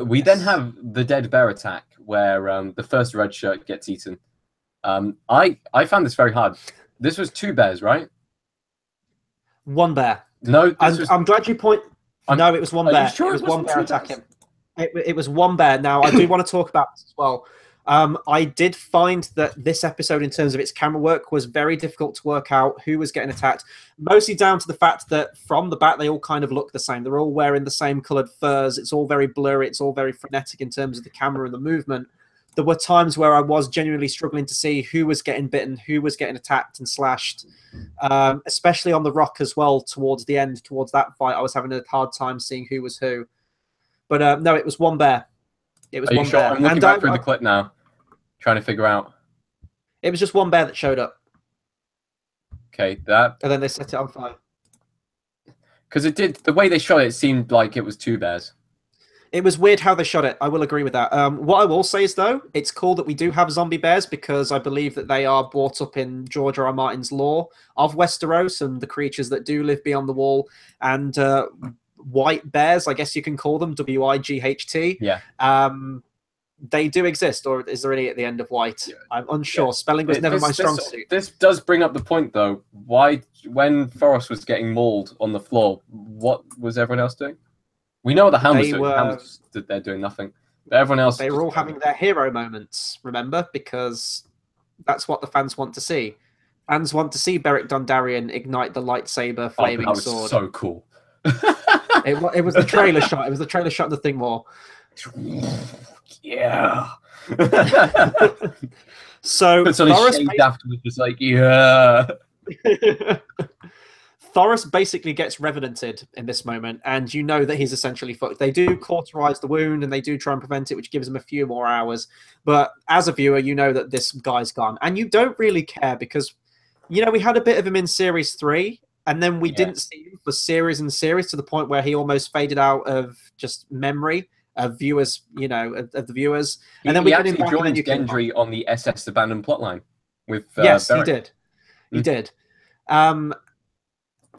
We then have the Dead Bear attack, where the first red shirt gets eaten. I found this very hard. This was 2 bears, right? 1 bear. No, I'm glad you point... No, it was 1 bear. Sure it was 1 bear attacking. It was 1 bear. Now, I do want to talk about this as well. I did find that this episode, in terms of its camera work, was very difficult to work out who was getting attacked, mostly down to the fact that from the back, they all kind of look the same. They're all wearing the same coloured furs. It's all very blurry. It's all very frenetic in terms of the camera and the movement. There were times where I was genuinely struggling to see who was getting bitten, who was getting attacked and slashed, especially on the rock as well towards the end, towards that fight. I was having a hard time seeing who was who. But no, it was 1 bear. It was 1 sure? bear. I'm looking back through the clip now, trying to figure out. It was just 1 bear that showed up. Okay, that... And then they set it on fire. Because it did... The way they shot it, it seemed like it was 2 bears. It was weird how they shot it. I will agree with that. What I will say is, though, it's cool that we do have zombie bears, because I believe that they are brought up in George R. R. Martin's lore of Westeros and the creatures that do live beyond the wall. And white bears, I guess you can call them, W-I-G-H-T. Yeah. They do exist, or is there any at the end of Wight? Yeah. I'm unsure. Yeah. Spelling was never my strong suit. This does bring up the point, though. Why, when Forrest was getting mauled on the floor, what was everyone else doing? We know what the Hound was doing. The Hound stood there doing nothing. But everyone else... They were all having their hero moments, remember? Because that's what the fans want to see. Fans want to see Beric Dondarrion ignite the lightsaber flaming sword. That was so cool. It was the trailer shot. It was the trailer shot of the thing more. Yeah. So Puts on his shades afterwards, just like, yeah. Thoros basically gets revenanted in this moment, and you know that he's essentially fucked. They do cauterize the wound, and they do try and prevent it, which gives him a few more hours. But as a viewer, you know that this guy's gone, and you don't really care because, you know, we had a bit of him in Series 3, and then we didn't see him for series and series to the point where he almost faded out of just memory of viewers, you know, of the viewers. And then we actually joined Gendry on the SS Abandoned plotline with yes, Beric. he did. He did.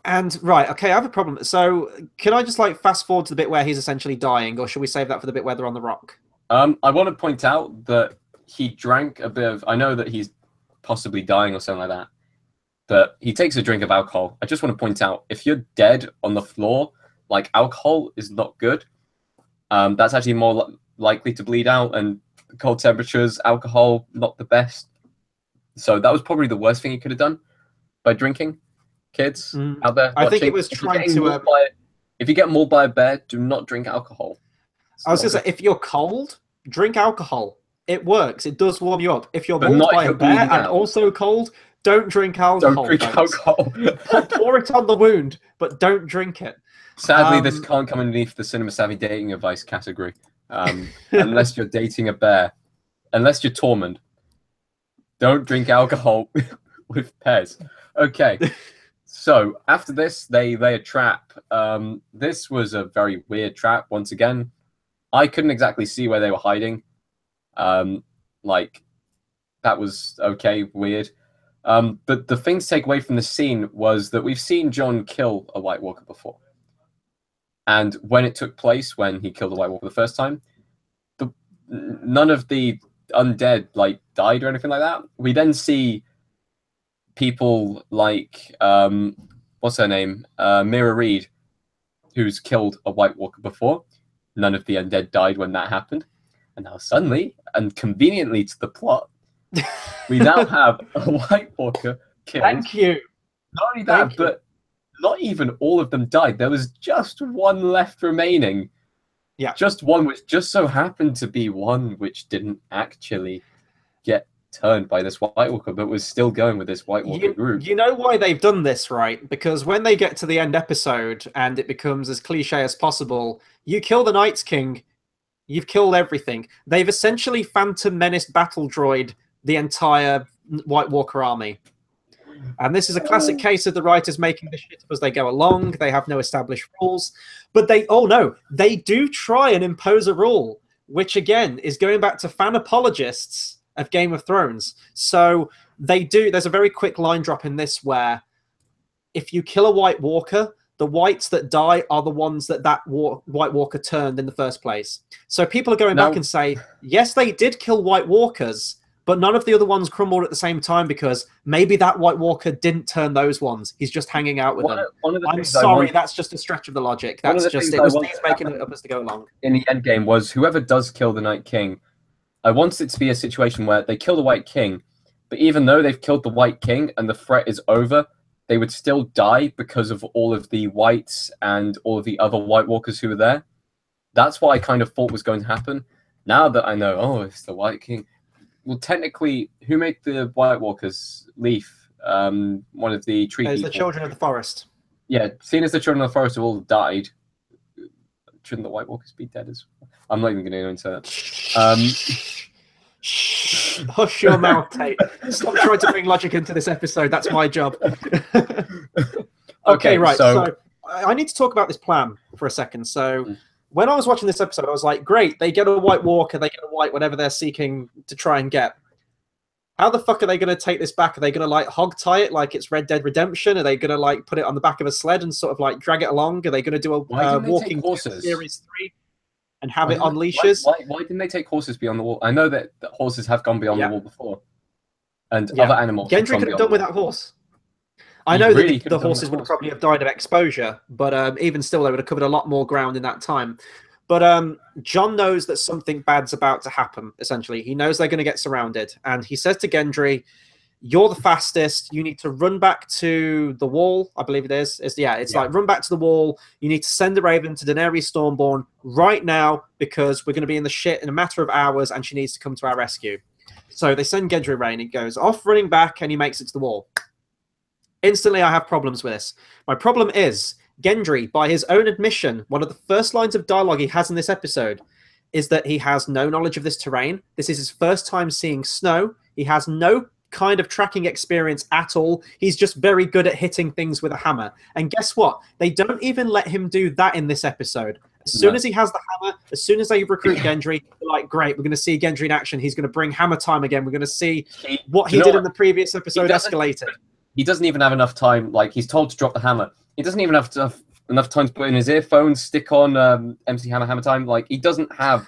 And right, okay, I have a problem. So can I just like fast forward to the bit where he's essentially dying, or should we save that for the bit where they're on the rock? I want to point out that he drank a bit of. I know that he's possibly dying or something like that, but he takes a drink of alcohol. I just want to point out, if you're dead on the floor, like, alcohol is not good. That's actually more likely to bleed out, and cold temperatures, alcohol, not the best. So that was probably the worst thing he could have done by drinking. Kids out there watching, I think it was trying to... if you get mauled by a bear, do not drink alcohol. I was going to say, if you're cold, drink alcohol. It works. It does warm you up. If you're mauled by a bear and also cold, don't drink alcohol. Don't drink alcohol. Pour it on the wound, but don't drink it. Sadly, this can't come underneath the cinema savvy dating advice category, unless you're dating a bear. Unless you're Tormund. Don't drink alcohol with Pez. Okay. So after this, they lay a trap. This was a very weird trap. Once again, I couldn't exactly see where they were hiding. Like, that was okay, weird. But the thing to take away from the scene was that we've seen Jon kill a White Walker before. And when it took place, when he killed a White Walker the first time, none of the undead like died or anything like that. We then see people like what's her name, Mira Reed, who's killed a White Walker before. None of the undead died when that happened, and now suddenly and conveniently to the plot, we now have a White Walker killed. Thank you. Not only that, but not even all of them died. There was just one left remaining. Yeah, just one, which just so happened to be one which didn't actually get turned by this White Walker, but was still going with this White Walker group. You know why they've done this, right? Because when they get to the end episode and it becomes as cliche as possible, you kill the Night's King, you've killed everything. They've essentially Phantom Menace battle droid the entire White Walker army. And this is a classic case of the writers making this shit up as they go along. They have no established rules. But they do try and impose a rule, which again is going back to fan apologists of Game of Thrones. So they do. There's a very quick line drop in this where if you kill a White Walker, the whites that die are the ones that White Walker turned in the first place. So people are going back and say, yes, they did kill White Walkers, but none of the other ones crumbled at the same time because maybe that White Walker didn't turn those ones. He's just hanging out with them. I'm sorry, that's just a stretch of the logic. That's just, it was making it up as to go along. In the end game was whoever does kill the Night King, I wanted it to be a situation where they kill the White King, but even though they've killed the White King and the threat is over, they would still die because of all of the Whites and all of the other White Walkers who were there. That's what I kind of thought was going to happen. Now that I know, oh, it's the White King. Well, technically, who made the White Walkers? Leaf, one of the tree people. It's the Children of the Forest. Yeah, seeing as the Children of the Forest have all died, shouldn't the White Walkers be dead as well? I'm not even going to go into that. Hush your mouth, Tate. Stop trying to bring logic into this episode. That's my job. Okay, right. So I need to talk about this plan for a second. So when I was watching this episode, I was like, great, they get a White Walker, they get a White, whatever they're seeking to try and get. How the fuck are they going to take this back? Are they going to like hog tie it like it's Red Dead Redemption? Are they going to like put it on the back of a sled and sort of like drag it along? Are they going to do a walking Series 3 and have it on leashes? Why didn't they take horses beyond the wall? I know that horses have gone beyond the wall before, and other animals. Gendry could have done with that horse. I know that the horses would probably have died of exposure, but even still, they would have covered a lot more ground in that time. But Jon knows that something bad's about to happen, essentially. He knows they're going to get surrounded. And he says to Gendry, you're the fastest. You need to run back to the wall, I believe it is. Like, run back to the wall. You need to send a raven to Daenerys Stormborn right now because we're going to be in the shit in a matter of hours and she needs to come to our rescue. So they send Gendry away, and he goes off running back, and he makes it to the wall. Instantly, I have problems with this. My problem is Gendry, by his own admission, one of the first lines of dialogue he has in this episode is that he has no knowledge of this terrain. This is his first time seeing snow. He has no kind of tracking experience at all. He's just very good at hitting things with a hammer. And guess what? They don't even let him do that in this episode. As soon as he has the hammer, as soon as they recruit Gendry, they're like, great, we're going to see Gendry in action. He's going to bring hammer time again. We're going to see what he did in the previous episode escalated. He doesn't even have enough time. Like, he's told to drop the hammer. He doesn't even have enough time to put in his earphones, stick on MC Hammer time. Like, he doesn't have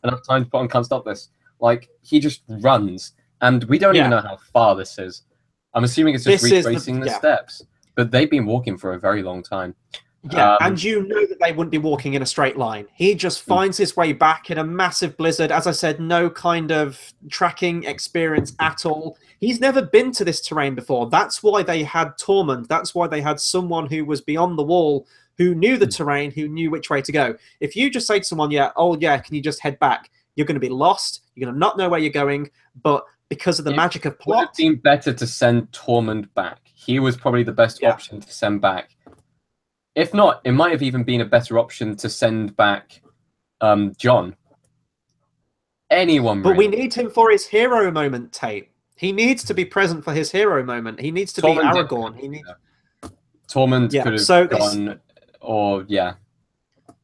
enough time to put on Can't Stop This. Like, he just runs. And we don't even know how far this is. I'm assuming it's just retracing the steps. But they've been walking for a very long time. Yeah, and you know that they wouldn't be walking in a straight line. He just finds his way back in a massive blizzard. As I said, no kind of tracking experience at all. He's never been to this terrain before. That's why they had Tormund. That's why they had someone who was beyond the wall, who knew the terrain, who knew which way to go. If you just say to someone, can you just head back? You're going to be lost. You're going to not know where you're going. But because of the magic of plot... It would have been better to send Tormund back. He was probably the best option to send back. If not, it might have even been a better option to send back Jon. Anyone, but we need him for his hero moment, Tate. He needs to be present for his hero moment. He needs to be Aragorn. He needs... Tormund could have gone,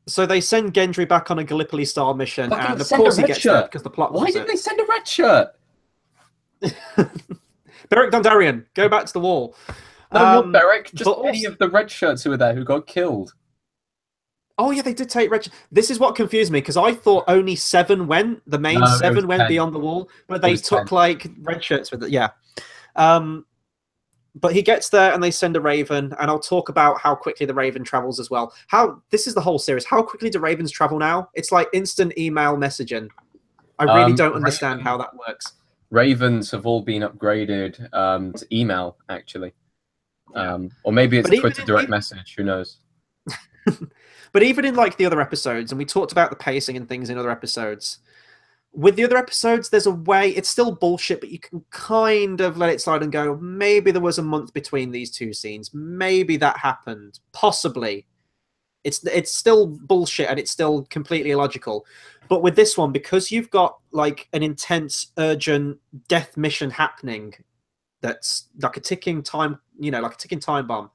So they send Gendry back on a Gallipoli-style mission, and of course he gets there because the plot. Why did they send a red shirt? Beric Dondarrion, go back to the wall. No, not Beric. Just any of the red shirts who were there who got killed. Oh yeah, they did take red. This is what confused me because I thought only 7 went. The main 7 went 10. Beyond the wall, but they took 10. like red shirts with it. Yeah. But he gets there and they send a raven, and I'll talk about how quickly the raven travels as well. This is the whole series. How quickly do ravens travel now? It's like instant email messaging. I really don't understand how that works. Ravens have all been upgraded to email, actually. Or maybe it's Twitter direct message. Who knows? But even in like the other episodes, and we talked about the pacing and things in other episodes. With the other episodes, there's a way. It's still bullshit, but you can kind of let it slide and go, maybe there was a month between these 2 scenes. Maybe that happened. Possibly. It's still bullshit and it's still completely illogical. But with this one, because you've got like an intense, urgent death mission happening, that's like a ticking time, like a ticking time bomb.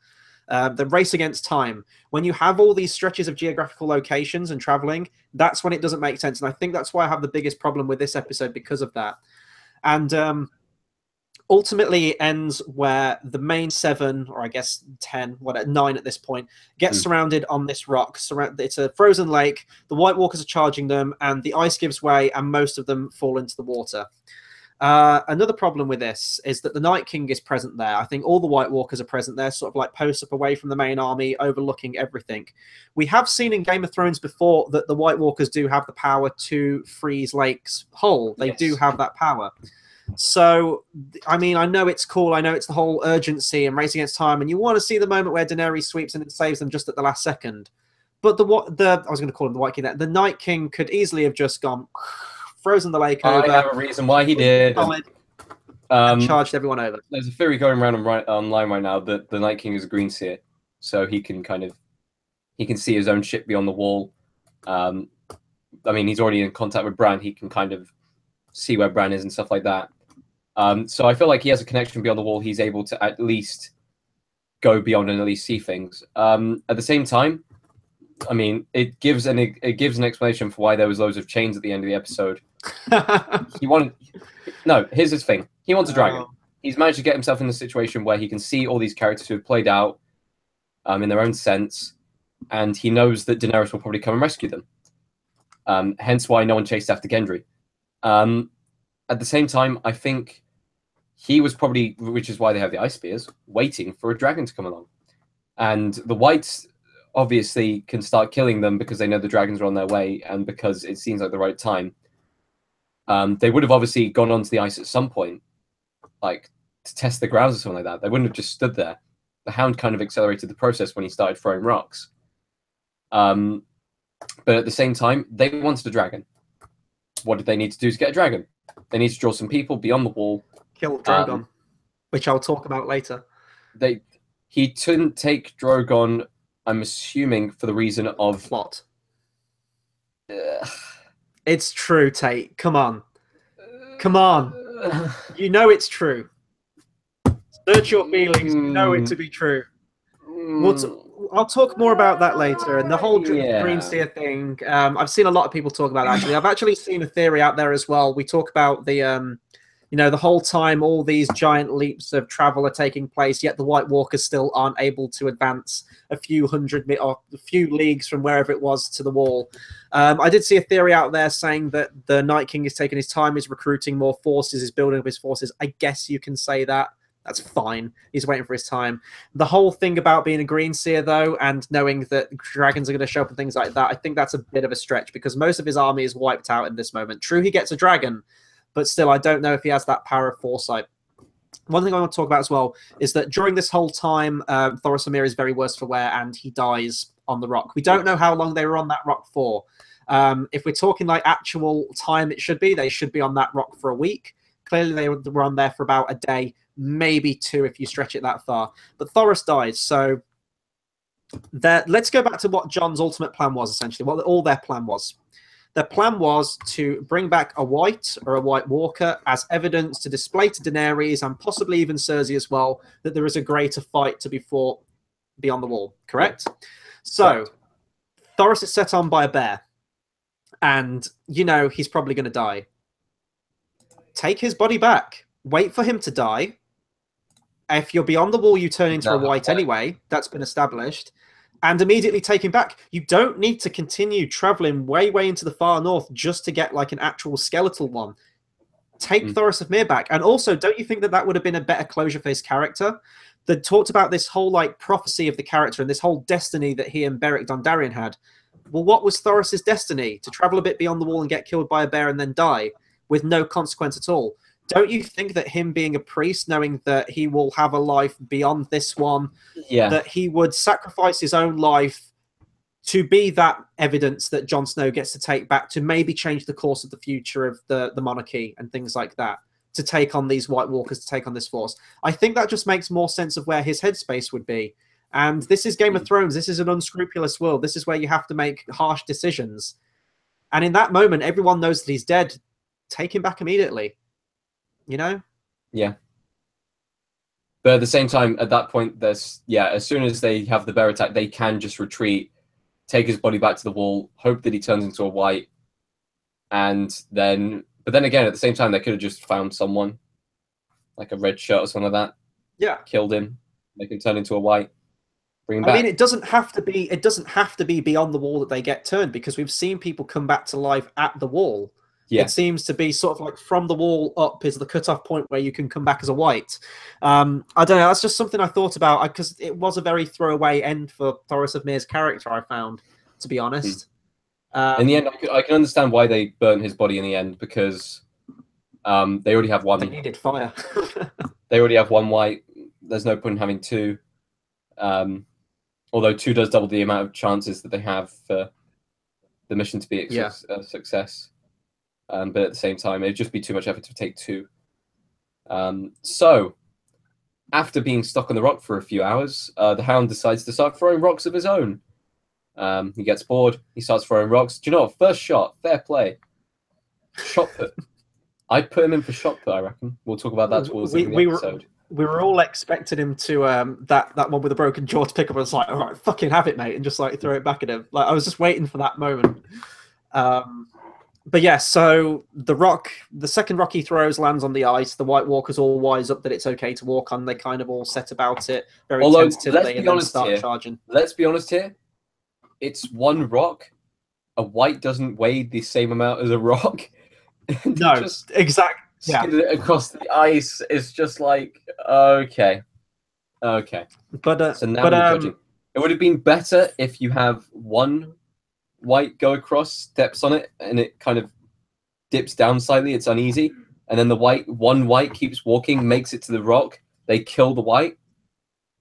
The race against time. When you have all these stretches of geographical locations and traveling, that's when it doesn't make sense. And I think that's why I have the biggest problem with this episode because of that. And ultimately it ends where the main 7, or I guess 10, 9 at this point, get surrounded on this rock. It's a frozen lake. The White Walkers are charging them, and the ice gives way, and most of them fall into the water. Another problem with this is that the Night King is present there. I think all the White Walkers are present there, sort of like post up away from the main army, overlooking everything. We have seen in Game of Thrones before that the White Walkers do have the power to freeze lakes whole. They do have that power. So, I mean, I know it's cool. I know it's the whole urgency and race against time, and you want to see the moment where Daenerys sweeps in and saves them just at the last second. But I was going to call him the White King there. The Night King could easily have just gone... frozen the lake over. I have a reason why he did. And charged everyone over. There's a theory going around online right now that the Night King is a green seer, so he can see his own ship beyond the wall. I mean, he's already in contact with Bran. He can kind of see where Bran is and stuff like that. So I feel like he has a connection beyond the wall. He's able to at least go beyond and at least see things. At the same time, I mean, it gives an explanation for why there was loads of chains at the end of the episode. Here's his thing. He wants a dragon. He's managed to get himself in a situation where he can see all these characters who have played out in their own sense, and he knows that Daenerys will probably come and rescue them. Hence why no one chased after Gendry. At the same time, I think he was probably, which is why they have the ice spears, waiting for a dragon to come along. And the Whites obviously can start killing them because they know the dragons are on their way and because it seems like the right time. They would have obviously gone onto the ice at some point, like to test the grounds or something like that. They wouldn't have just stood there. The Hound kind of accelerated the process when he started throwing rocks. But at the same time, they wanted a dragon. What did they need to do to get a dragon? they need to draw some people beyond the wall. Kill Drogon, which I'll talk about later. He didn't take Drogon, I'm assuming, for the reason of plot. It's true, Tate. Come on. Come on. You know it's true. Search your feelings. You know it to be true. I'll talk more about that later. And the whole Green Seer thing, I've seen a lot of people talk about it, actually. I've actually seen a theory out there as well. We talk about the, the whole time all these giant leaps of travel are taking place, yet the White Walkers still aren't able to advance a few leagues from wherever it was to the wall. I did see a theory out there saying that the Night King is taking his time, is recruiting more forces, is building up his forces. I guess you can say that. That's fine. He's waiting for his time. The whole thing about being a Green Seer, though, and knowing that dragons are going to show up and things like that, I think that's a bit of a stretch because most of his army is wiped out in this moment. True, he gets a dragon, but still, I don't know if he has that power of foresight. One thing I want to talk about as well is that during this whole time, Thoros of Myr is very worse for wear, and he dies on the rock. We don't know how long they were on that rock for. If we're talking like actual time, they should be on that rock for a week. Clearly, they were on there for about a day, maybe 2 if you stretch it that far. But Thoros dies, so let's go back to what Jon's ultimate plan was, essentially, what all their plan was. Their plan was to bring back a Wight or a White Walker as evidence to display to Daenerys and possibly even Cersei as well that there is a greater fight to be fought beyond the wall, correct? So, Thoros is set on by a bear, and he's probably going to die. Take his body back. Wait for him to die. If you're beyond the wall, you turn into a Wight anyway. That's been established. And immediately take him back. You don't need to continue traveling way, way into the far north just to get like an actual skeletal one. Take Thoros of Myr back. And also, don't you think that would have been a better closure for his character? That talked about this whole like prophecy of the character and this whole destiny that he and Beric Dondarrion had. Well, what was Thoros' destiny? To travel a bit beyond the wall and get killed by a bear and then die with no consequence at all. Don't you think that him being a priest, knowing that he will have a life beyond this one, that he would sacrifice his own life to be that evidence that Jon Snow gets to take back to maybe change the course of the future of the monarchy and things like that, to take on these White Walkers, to take on this force? I think that just makes more sense of where his headspace would be. And this is Game of Thrones. This is an unscrupulous world. This is where you have to make harsh decisions. And in that moment, everyone knows that he's dead. Take him back immediately. Yeah. But at the same time, at that point, as soon as they have the bear attack, they can just retreat, take his body back to the wall, hope that he turns into a Wight, but then again, at the same time, they could have just found someone, like a red shirt or something like that. Yeah. Killed him. They can turn into a Wight. Bring him back. I mean, it doesn't have to be beyond the wall that they get turned, because we've seen people come back to life at the wall. Yeah. It seems to be sort of like from the wall up is the cutoff point where you can come back as a Wight. I don't know. That's just something I thought about because it was a very throwaway end for Thoros of Myr's character, I found, to be honest. In the end, I can understand why they burnt his body in the end, because they already have one. They needed fire. They already have one Wight. There's no point in having 2. Although 2 does double the amount of chances that they have for the mission to be a success. But at the same time, it'd just be too much effort to take 2. So, after being stuck on the rock for a few hours, the Hound decides to start throwing rocks of his own. He gets bored. He starts throwing rocks. Do you know what? First shot, fair play. Shot put. I'd put him in for shot put, I reckon. We'll talk about that towards the end of the episode. We were all expecting him to that one with the broken jaw to pick up. I was like, all right, fucking have it, mate, and just like throw it back at him. Like I was just waiting for that moment. But yeah, so the second rock he throws lands on the ice. The White Walkers all wise up that it's okay to walk on. They kind of all set about it very tentatively and then start charging. Let's be honest here. It's one rock. A Wight doesn't weigh the same amount as a rock. No, exactly. Skidded it across the ice. It's just like, okay. But so now we're judging. It would have been better if you have one Wight go across, steps on it, and it kind of dips down slightly. It's uneasy, and then one Wight keeps walking, makes it to the rock. They kill the Wight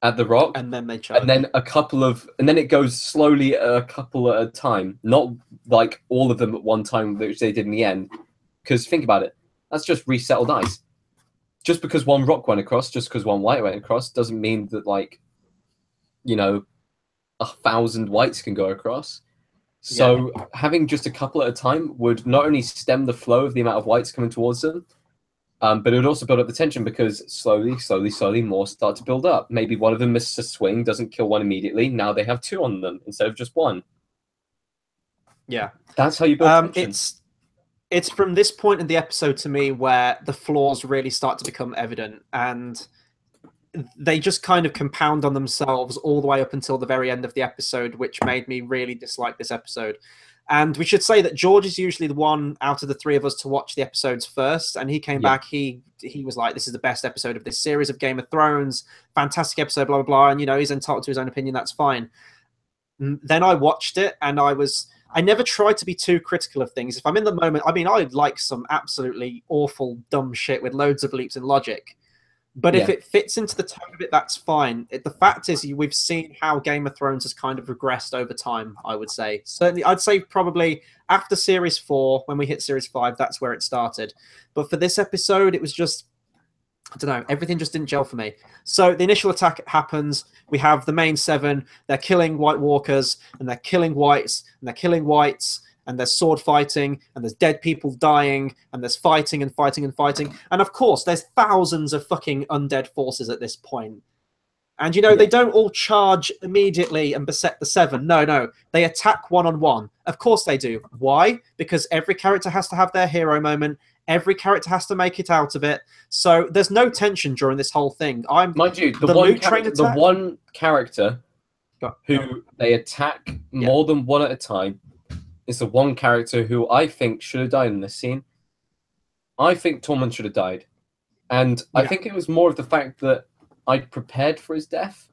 at the rock, and then they charge. And then and then it goes slowly, a couple at a time, not like all of them at one time, which they did in the end. Because think about it, That's just resettled ice. Just because one rock went across, just because one white went across, doesn't mean that, like, you know, 1,000 whites can go across. So having just a couple at a time would not only stem the flow of the amount of whites coming towards them, but it would also build up the tension because slowly more start to build up. Maybe one of them misses a swing, doesn't kill one immediately. Now they have 2 on them instead of just 1. Yeah. That's how you build tension. It's from this point in the episode to me where the flaws really start to become evident, and they just kind of compound on themselves all the way up until the very end of the episode, which made me really dislike this episode. And we should say that George is usually the one out of the 3 of us to watch the episodes first, and he came back, he was like, this is the best episode of this series of Game of Thrones, fantastic episode, blah, blah, blah, and, you know, he's entitled to his own opinion, that's fine. Then I watched it, and I never try to be too critical of things. If I'm in the moment, I mean, I like some absolutely awful, dumb shit with loads of leaps in logic. But if it fits into the tone of it, that's fine. The fact is, we've seen how Game of Thrones has kind of regressed over time, I would say. Certainly, I'd say probably after Series 4, when we hit Series 5, that's where it started. But for this episode, it was just, I don't know, everything just didn't gel for me. So the initial attack happens. We have the main 7. They're killing White Walkers, and they're killing Whites, and they're killing Whites, and there's sword fighting, and there's dead people dying, and there's fighting and fighting and fighting. And of course, there's thousands of fucking undead forces at this point. And, you know, they don't all charge immediately and beset the 7. No. They attack one-on-one. Of course they do. Why? Because every character has to have their hero moment. Every character has to make it out of it. So there's no tension during this whole thing. Mind you, the one character who they attack more than one at a time is the one character who I think should have died in this scene. I think Tormund should have died. And I think it was more of the fact that I'd prepared for his death.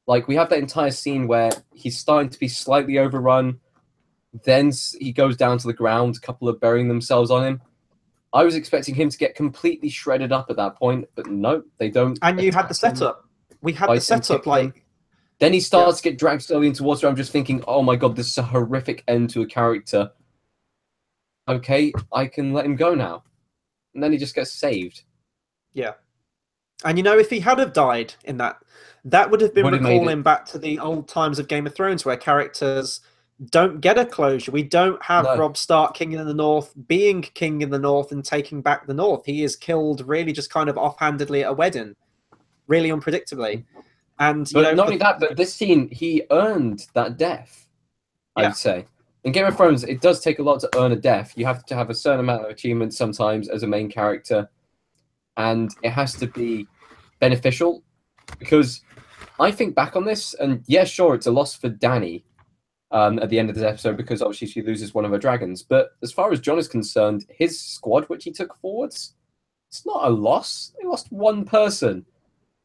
Like, we have that entire scene where he's starting to be slightly overrun. Then he goes down to the ground. A couple are burying themselves on him. I was expecting him to get completely shredded up at that point, but no, they don't. And you had the setup. We had the setup, like... Then he starts to get dragged slowly into water. I'm just thinking, oh my god, this is a horrific end to a character. Okay, I can let him go now. And then he just gets saved. Yeah. And, you know, if he had have died in that would have been recalling back to the old times of Game of Thrones where characters don't get a closure. We don't have Robb Stark, King in the North, being King in the North and taking back the North. He is killed really just kind of offhandedly at a wedding. Really unpredictably. And, but not only that, but this scene, he earned that death, I'd say. In Game of Thrones, it does take a lot to earn a death. You have to have a certain amount of achievements sometimes as a main character, and it has to be beneficial. Because I think back on this, and yeah, sure, it's a loss for Dany at the end of this episode because obviously she loses one of her dragons. But as far as Jon is concerned, his squad, which he took forwards, it's not a loss. They lost 1 person.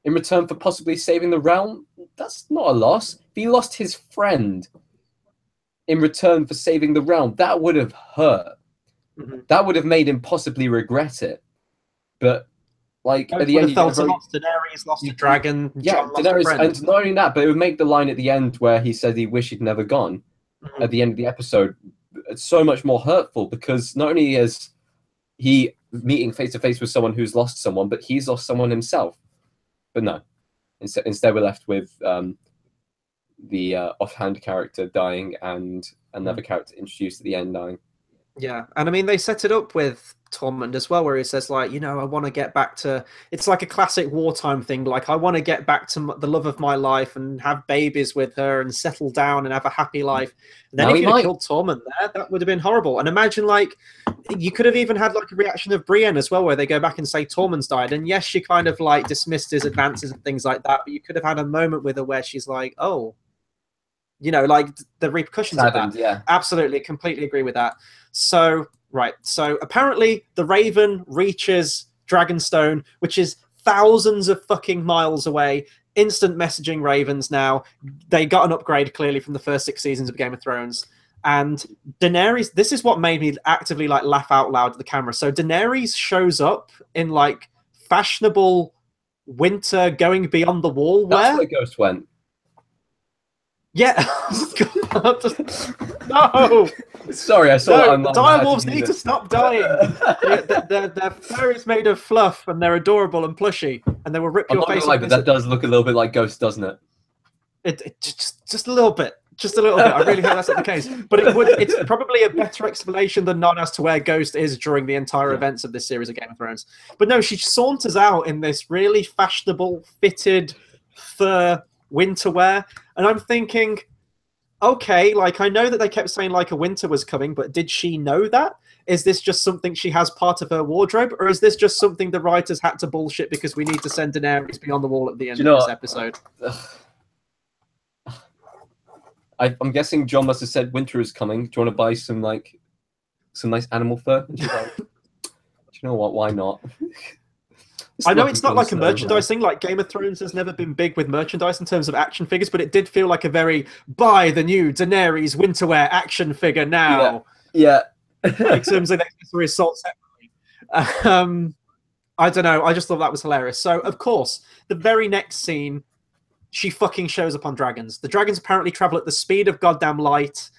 In return for possibly saving the realm, that's not a loss. If he lost his friend in return for saving the realm, that would have hurt. That would have made him possibly regret it. But, like, at the end... Daenerys lost a dragon. Yeah, Daenerys, and not only that, but it would make the line at the end where he said he wished he'd never gone, at the end of the episode, it's so much more hurtful because not only is he meeting face-to-face with someone who's lost someone, but he's lost someone himself. But no, instead we're left with the offhand character dying and another character introduced at the end dying. Yeah, and I mean, they set it up with Tormund as well, where he says, like, you know, I want to get back to... It's like a classic wartime thing. Like, I want to get back to the love of my life and have babies with her and settle down and have a happy life. And then if you'd have killed Tormund there, that would have been horrible. And imagine, like, you could have even had, like, a reaction of Brienne as well, where they go back and say Tormund's died. And yes, she kind of, like, dismissed his advances and things like that, but you could have had a moment with her where she's like, oh... You know, like, the repercussions of that. Yeah. Absolutely, completely agree with that. So, right. So, apparently, the Raven reaches Dragonstone, which is thousands of fucking miles away. Instant messaging Ravens now. They got an upgrade, clearly, from the first 6 seasons of Game of Thrones. And Daenerys, this is what made me actively, like, laugh out loud at the camera. So, Daenerys shows up in, like, fashionable winter going beyond the wall wear. That's where Ghost went. Yeah. God. No. Sorry, I saw that online. Direwolves need to stop dying. Their fur is made of fluff, and they're adorable and plushy, and they will rip your face off. But that does look a little bit like Ghost, doesn't it? Just a little bit. Just a little bit. I really hope that's not the case. But it's probably a better explanation than none as to where Ghost is during the entire events of this series of Game of Thrones. But no, she saunters out in this really fashionable, fitted fur winter wear. And I'm thinking, okay, like, I know that they kept saying like a winter was coming, but did she know that? Is this just something she has part of her wardrobe? Or is this just something the writers had to bullshit because we need to send Daenerys beyond the wall at the end of this episode? I'm guessing John must have said winter is coming. Do you want to buy some nice animal fur? And she's like, do you know what? Why not? I know it's not like a merchandise thing. Like Game of Thrones has never been big with merchandise in terms of action figures, but it did feel like a very buy the new Daenerys winterwear action figure now. Yeah. In terms of accessories sold separately. I don't know. I just thought that was hilarious. So of course, the very next scene, she fucking shows up on dragons. The dragons apparently travel at the speed of goddamn light.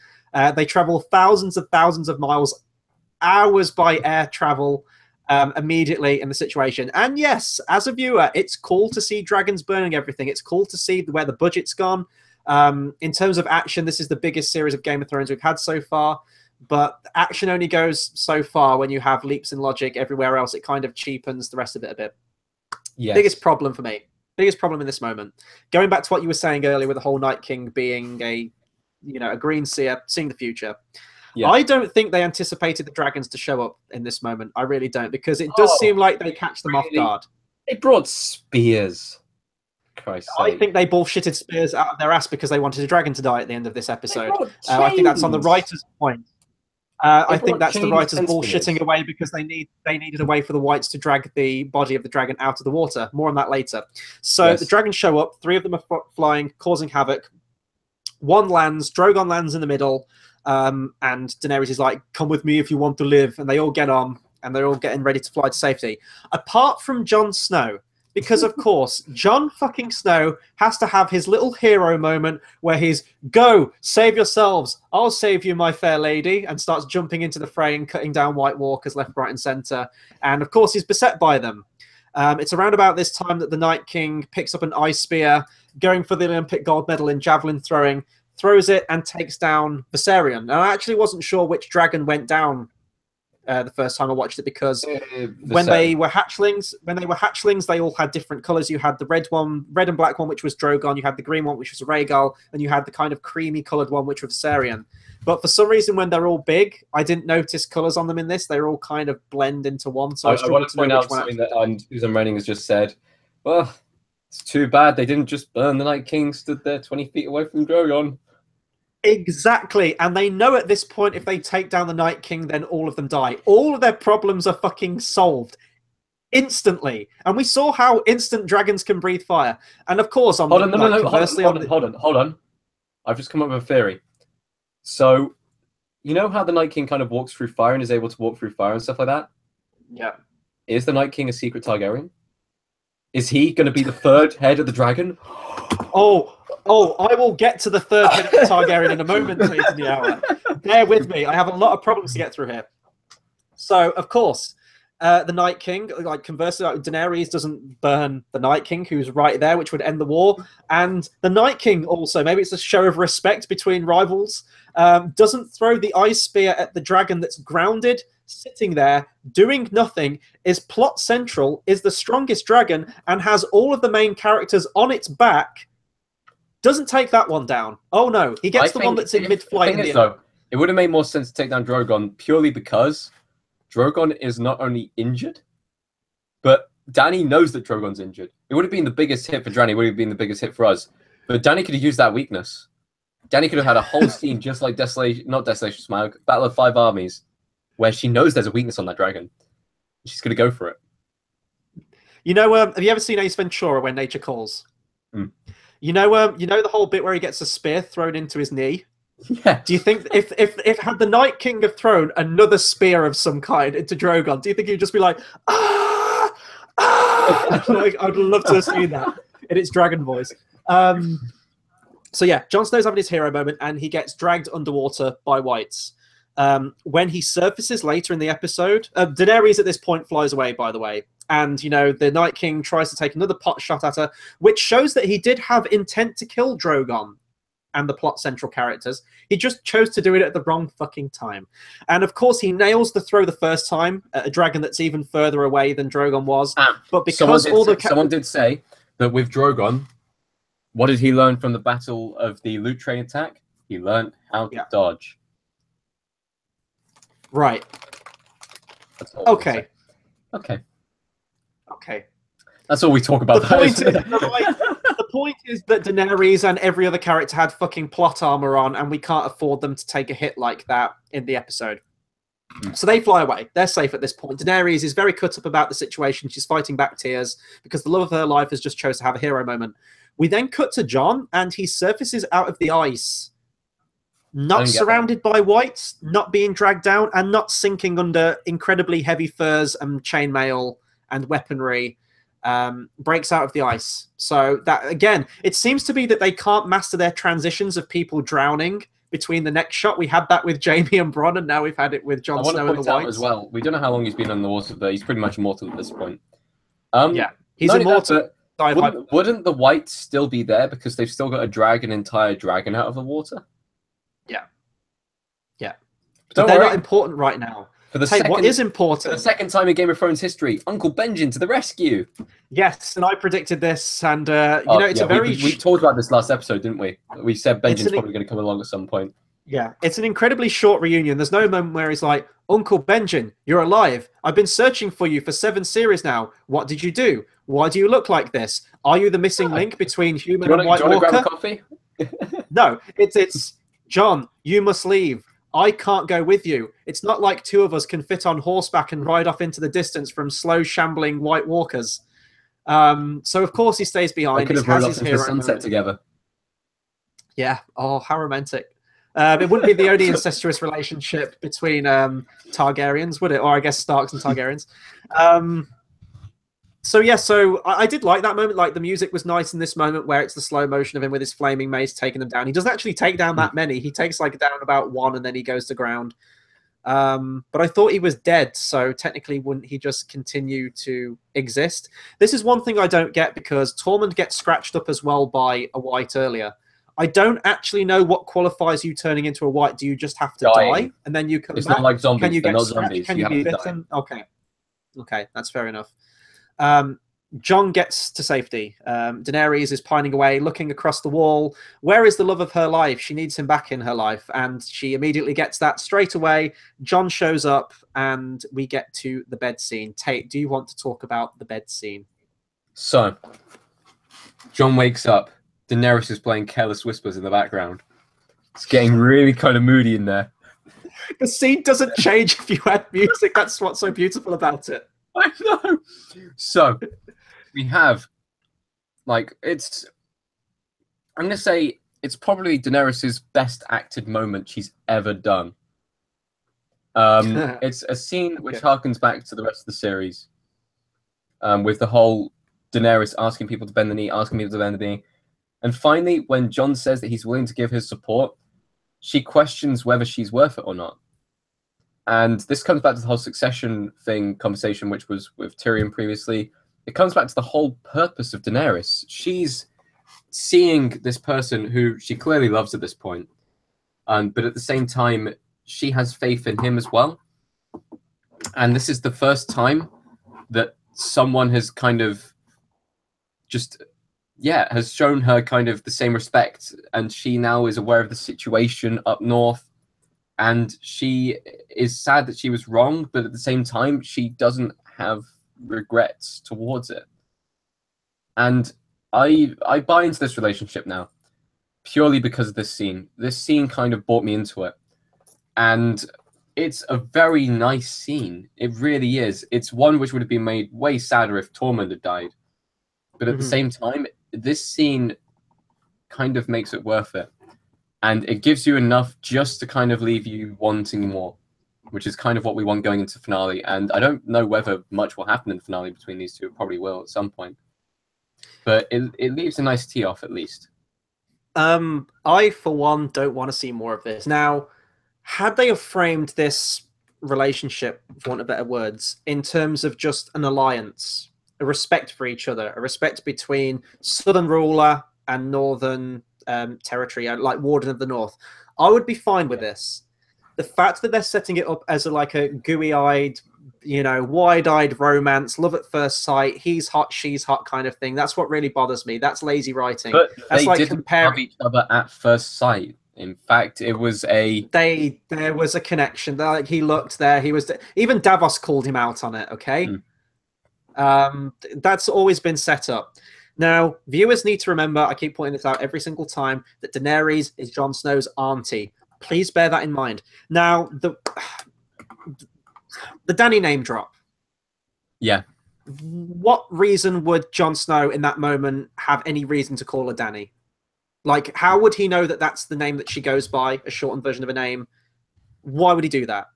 They travel thousands of miles, hours by air travel, immediately in the situation. And yes, as a viewer, it's cool to see dragons burning everything. It's cool to see where the budget's gone. In terms of action, this is the biggest series of Game of Thrones we've had so far. But action only goes so far when you have leaps in logic. Everywhere else, it kind of cheapens the rest of it a bit. Yes. Biggest problem for me. Biggest problem in this moment. Going back to what you were saying earlier with the whole Night King being a green seer, seeing the future. Yeah. I don't think they anticipated the dragons to show up in this moment. I really don't, because it does seem like they catch them off guard. They brought spears. I think they bullshitted spears out of their ass because they wanted a dragon to die at the end of this episode. I think that's on the writer's point. I think that's the writers bullshitting away because they needed a way for the Wights to drag the body of the dragon out of the water. More on that later. So the dragons show up. 3 of them are flying, causing havoc. 1 lands. Drogon lands in the middle. And Daenerys is like, come with me if you want to live. And they all get on, and they're all getting ready to fly to safety. Apart from Jon Snow. Because, of course, Jon fucking Snow has to have his little hero moment where he's, go, save yourselves, I'll save you, my fair lady, and starts jumping into the fray and cutting down White Walkers left, right, and centre. And, of course, he's beset by them. It's around about this time that the Night King picks up an ice spear, going for the Olympic gold medal in javelin throwing, throws it, and takes down Viserion. And I actually wasn't sure which dragon went down the first time I watched it, because when they were hatchlings, they all had different colors. You had the red and black one, which was Drogon. You had the green one, which was Rhaegal, and you had the kind of creamy colored one, which was Viserion. But for some reason, when they're all big, I didn't notice colors on them in this. They all kind of blend into one. So I want to point out something that Susan Renning has just said. Well, it's too bad they didn't just burn the Night King stood there 20 feet away from Drogon. Exactly, and they know at this point if they take down the Night King, then all of them die. All of their problems are fucking solved instantly, and we saw how instant dragons can breathe fire. And of course, hold on. I've just come up with a theory. So, you know how the Night King kind of walks through fire and is able to walk through fire and stuff like that? Yeah. Is the Night King a secret Targaryen? Is he going to be the 3rd head of the dragon? Oh, I will get to the 3rd head of the Targaryen in a moment, late in the hour. Bear with me. I have a lot of problems to get through here. So, of course, the Night King, like conversely, like Daenerys doesn't burn the Night King, who's right there, which would end the war. And the Night King also, maybe it's a show of respect between rivals, doesn't throw the ice spear at the dragon that's grounded, sitting there, doing nothing, is plot central, is the strongest dragon, and has all of the main characters on its back. Doesn't take that one down. Oh no, he gets the one that's in mid-flight. It would have made more sense to take down Drogon purely because Drogon is not only injured, but Dany knows that Drogon's injured. It would have been the biggest hit for Dany. It would have been the biggest hit for us. But Dany could have used that weakness. Dany could have had a whole scene just like Desolation Smile, Battle of 5 Armies, where she knows there's a weakness on that dragon. She's going to go for it. You know, have you ever seen Ace Ventura, When Nature Calls? Mm. You know the whole bit where he gets a spear thrown into his knee? Yeah. Do you think if had the Night King have thrown another spear of some kind into Drogon, do you think he'd just be like, ah, ah? Like, I'd love to have seen that in its dragon voice. So yeah, Jon Snow's having his hero moment, and he gets dragged underwater by Wights. When he surfaces later in the episode, Daenerys at this point flies away, by the way. And, you know, the Night King tries to take another pot shot at her, which shows that he did have intent to kill Drogon and the plot central characters. He just chose to do it at the wrong fucking time. And, of course, he nails the throw the first time at a dragon that's even further away than Drogon was. But because someone did say that with Drogon, what did he learn from the Battle of the Loot Train attack? He learned how to dodge. Right. Okay. That's all we talk about. The point is that Daenerys and every other character had fucking plot armor on, and we can't afford them to take a hit like that in the episode. So they fly away. They're safe at this point. Daenerys is very cut up about the situation. She's fighting back tears because the love of her life has just chose to have a hero moment. We then cut to Jon, and he surfaces out of the ice, not surrounded by Wights, not being dragged down, and not sinking under incredibly heavy furs and chainmail and weaponry. Breaks out of the ice. So that, again, it seems to be that they can't master their transitions of people drowning between the next shot. We had that with Jaime and Bronn, and now we've had it with Jon Snow and the Wights as well. We don't know how long he's been on the water, but he's pretty much immortal at this point. Yeah, he's immortal. Wouldn't the Wights still be there because they've still got to drag an entire dragon out of the water? Yeah. But they're not important right now. What is important? For the second time in Game of Thrones history, Uncle Benjen to the rescue. Yes, and I predicted this, and it's a very... We talked about this last episode, didn't we? We said Benjen's probably going to come along at some point. Yeah, it's an incredibly short reunion. There's no moment where he's like, Uncle Benjen, you're alive. I've been searching for you for 7 series now. What did you do? Why do you look like this? Are you the missing link between human and White Walker? Do you want to grab a coffee? No, it's Jon, you must leave. I can't go with you. It's not like 2 of us can fit on horseback and ride off into the distance from slow, shambling White Walkers. So, of course, he stays behind. They could have rode off into the sunset together. Yeah. Oh, how romantic. It wouldn't be the only incestuous relationship between Targaryens, would it? Or I guess Starks and Targaryens. So I did like that moment. Like, the music was nice in this moment where it's the slow motion of him with his flaming mace taking them down. He doesn't actually take down that many. He takes like down about 1 and then he goes to ground. But I thought he was dead, so technically wouldn't he just continue to exist? This is one thing I don't get because Tormund gets scratched up as well by a Wight earlier. I don't actually know what qualifies you turning into a Wight. Do you just have to die and then you come back? It's not like zombies. Can you get not scratched? zombies. Can you be bitten? Okay, that's fair enough. Jon gets to safety. Daenerys is pining away, looking across the wall. Where is the love of her life? She needs him back in her life, and she immediately gets that straight away. Jon shows up, and we get to the bed scene. Tate, do you want to talk about the bed scene? So, Jon wakes up. Daenerys is playing Careless Whispers in the background. It's getting really kind of moody in there. The scene doesn't change if you add music. That's what's so beautiful about it. I know. So, we have, I'm going to say it's probably Daenerys' best acted moment she's ever done. It's a scene which harkens back to the rest of the series, with the whole Daenerys asking people to bend the knee, and finally, when Jon says that he's willing to give his support, she questions whether she's worth it or not. And this comes back to the whole succession conversation, which was with Tyrion previously. It comes back to the whole purpose of Daenerys. She's seeing this person who she clearly loves at this point, but at the same time, she has faith in him as well. And this is the first time that someone has kind of has shown her kind of the same respect. And she now is aware of the situation up north. And she is sad that she was wrong, but at the same time, she doesn't have regrets towards it. And I buy into this relationship now, purely because of this scene. This scene kind of brought me into it. And it's a very nice scene. It really is. It's one which would have been made way sadder if Tormund had died. But at the same time, this scene kind of makes it worth it. And it gives you enough just to kind of leave you wanting more, which is kind of what we want going into finale. And I don't know whether much will happen in finale between these two. It probably will at some point. But it leaves a nice tee off, at least. I, for one, don't want to see more of this. Now, had they have framed this relationship, for want of better words, in terms of just an alliance, a respect for each other, a respect between Southern ruler and Northern territory, like Warden of the North, I would be fine with this. The fact that they're setting it up as like a gooey-eyed, wide-eyed romance, love at first sight, he's hot, she's hot kind of thing, that's what really bothers me. That's lazy writing. But that's they like didn't love each other at first sight. In fact, it was there was a connection. Like he looked there, he was even Davos called him out on it. Okay, that's always been set up. Now, viewers need to remember, I keep pointing this out every single time, that Daenerys is Jon Snow's auntie. Please bear that in mind. Now, the Dany name drop. Yeah. What reason would Jon Snow in that moment have any reason to call her Dany? Like, how would he know that that's the name that she goes by, a shortened version of a name? Why would he do that?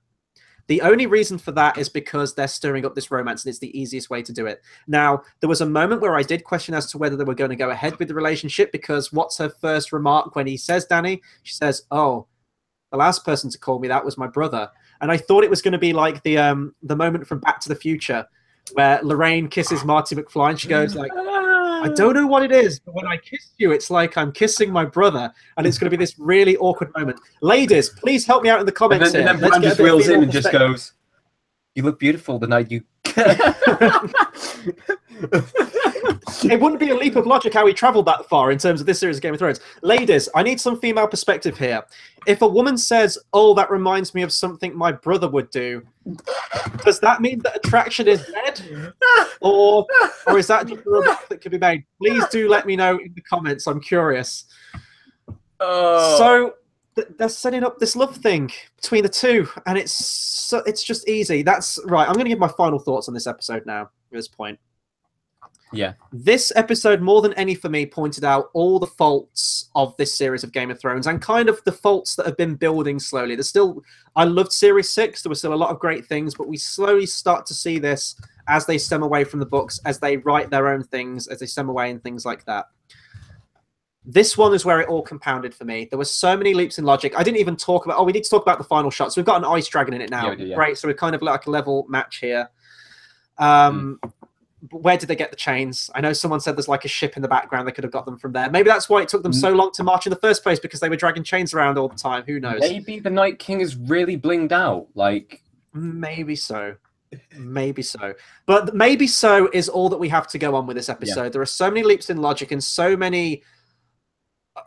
The only reason for that is because they're stirring up this romance, and it's the easiest way to do it. Now, there was a moment where I did question as to whether they were going to go ahead with the relationship, because what's her first remark when he says Dany? She says, "Oh, the last person to call me that was my brother." And I thought it was going to be like the moment from Back to the Future, where Lorraine kisses Marty McFly, and she goes like, "I don't know what it is, but when I kiss you, it's like I'm kissing my brother," and it's going to be this really awkward moment. Ladies, please help me out in the comments and then Bran just wheels in and just goes, "You look beautiful the night you..." It wouldn't be a leap of logic how he traveled that far in terms of this series of Game of Thrones. Ladies, I need some female perspective here. If a woman says, "Oh, that reminds me of something my brother would do," does that mean that attraction is dead? Or is that just a remark that could be made? Please do let me know in the comments. I'm curious. So they're setting up this love thing between the two, and it's just easy. That's right. I'm going to give my final thoughts on this episode now at this point. Yeah. This episode, more than any for me, pointed out all the faults of this series of Game of Thrones, and kind of the faults that have been building slowly. I loved Series 6. There were still a lot of great things, but we slowly start to see this as they stem away from the books, as they write their own things, as they stem away and things like that. This one is where it all compounded for me. There were so many leaps in logic. I didn't even talk about... Oh, we need to talk about the final shot. So we've got an ice dragon in it now. Yeah. Great. So we're kind of like a level match here. Where did they get the chains? I know someone said there's like a ship in the background. They could have got them from there. Maybe that's why it took them so long to march in the first place, because they were dragging chains around all the time. Who knows? Maybe the Night King is really blinged out. Like, maybe so. Maybe so. But maybe so is all that we have to go on with this episode. Yeah. There are so many leaps in logic and so many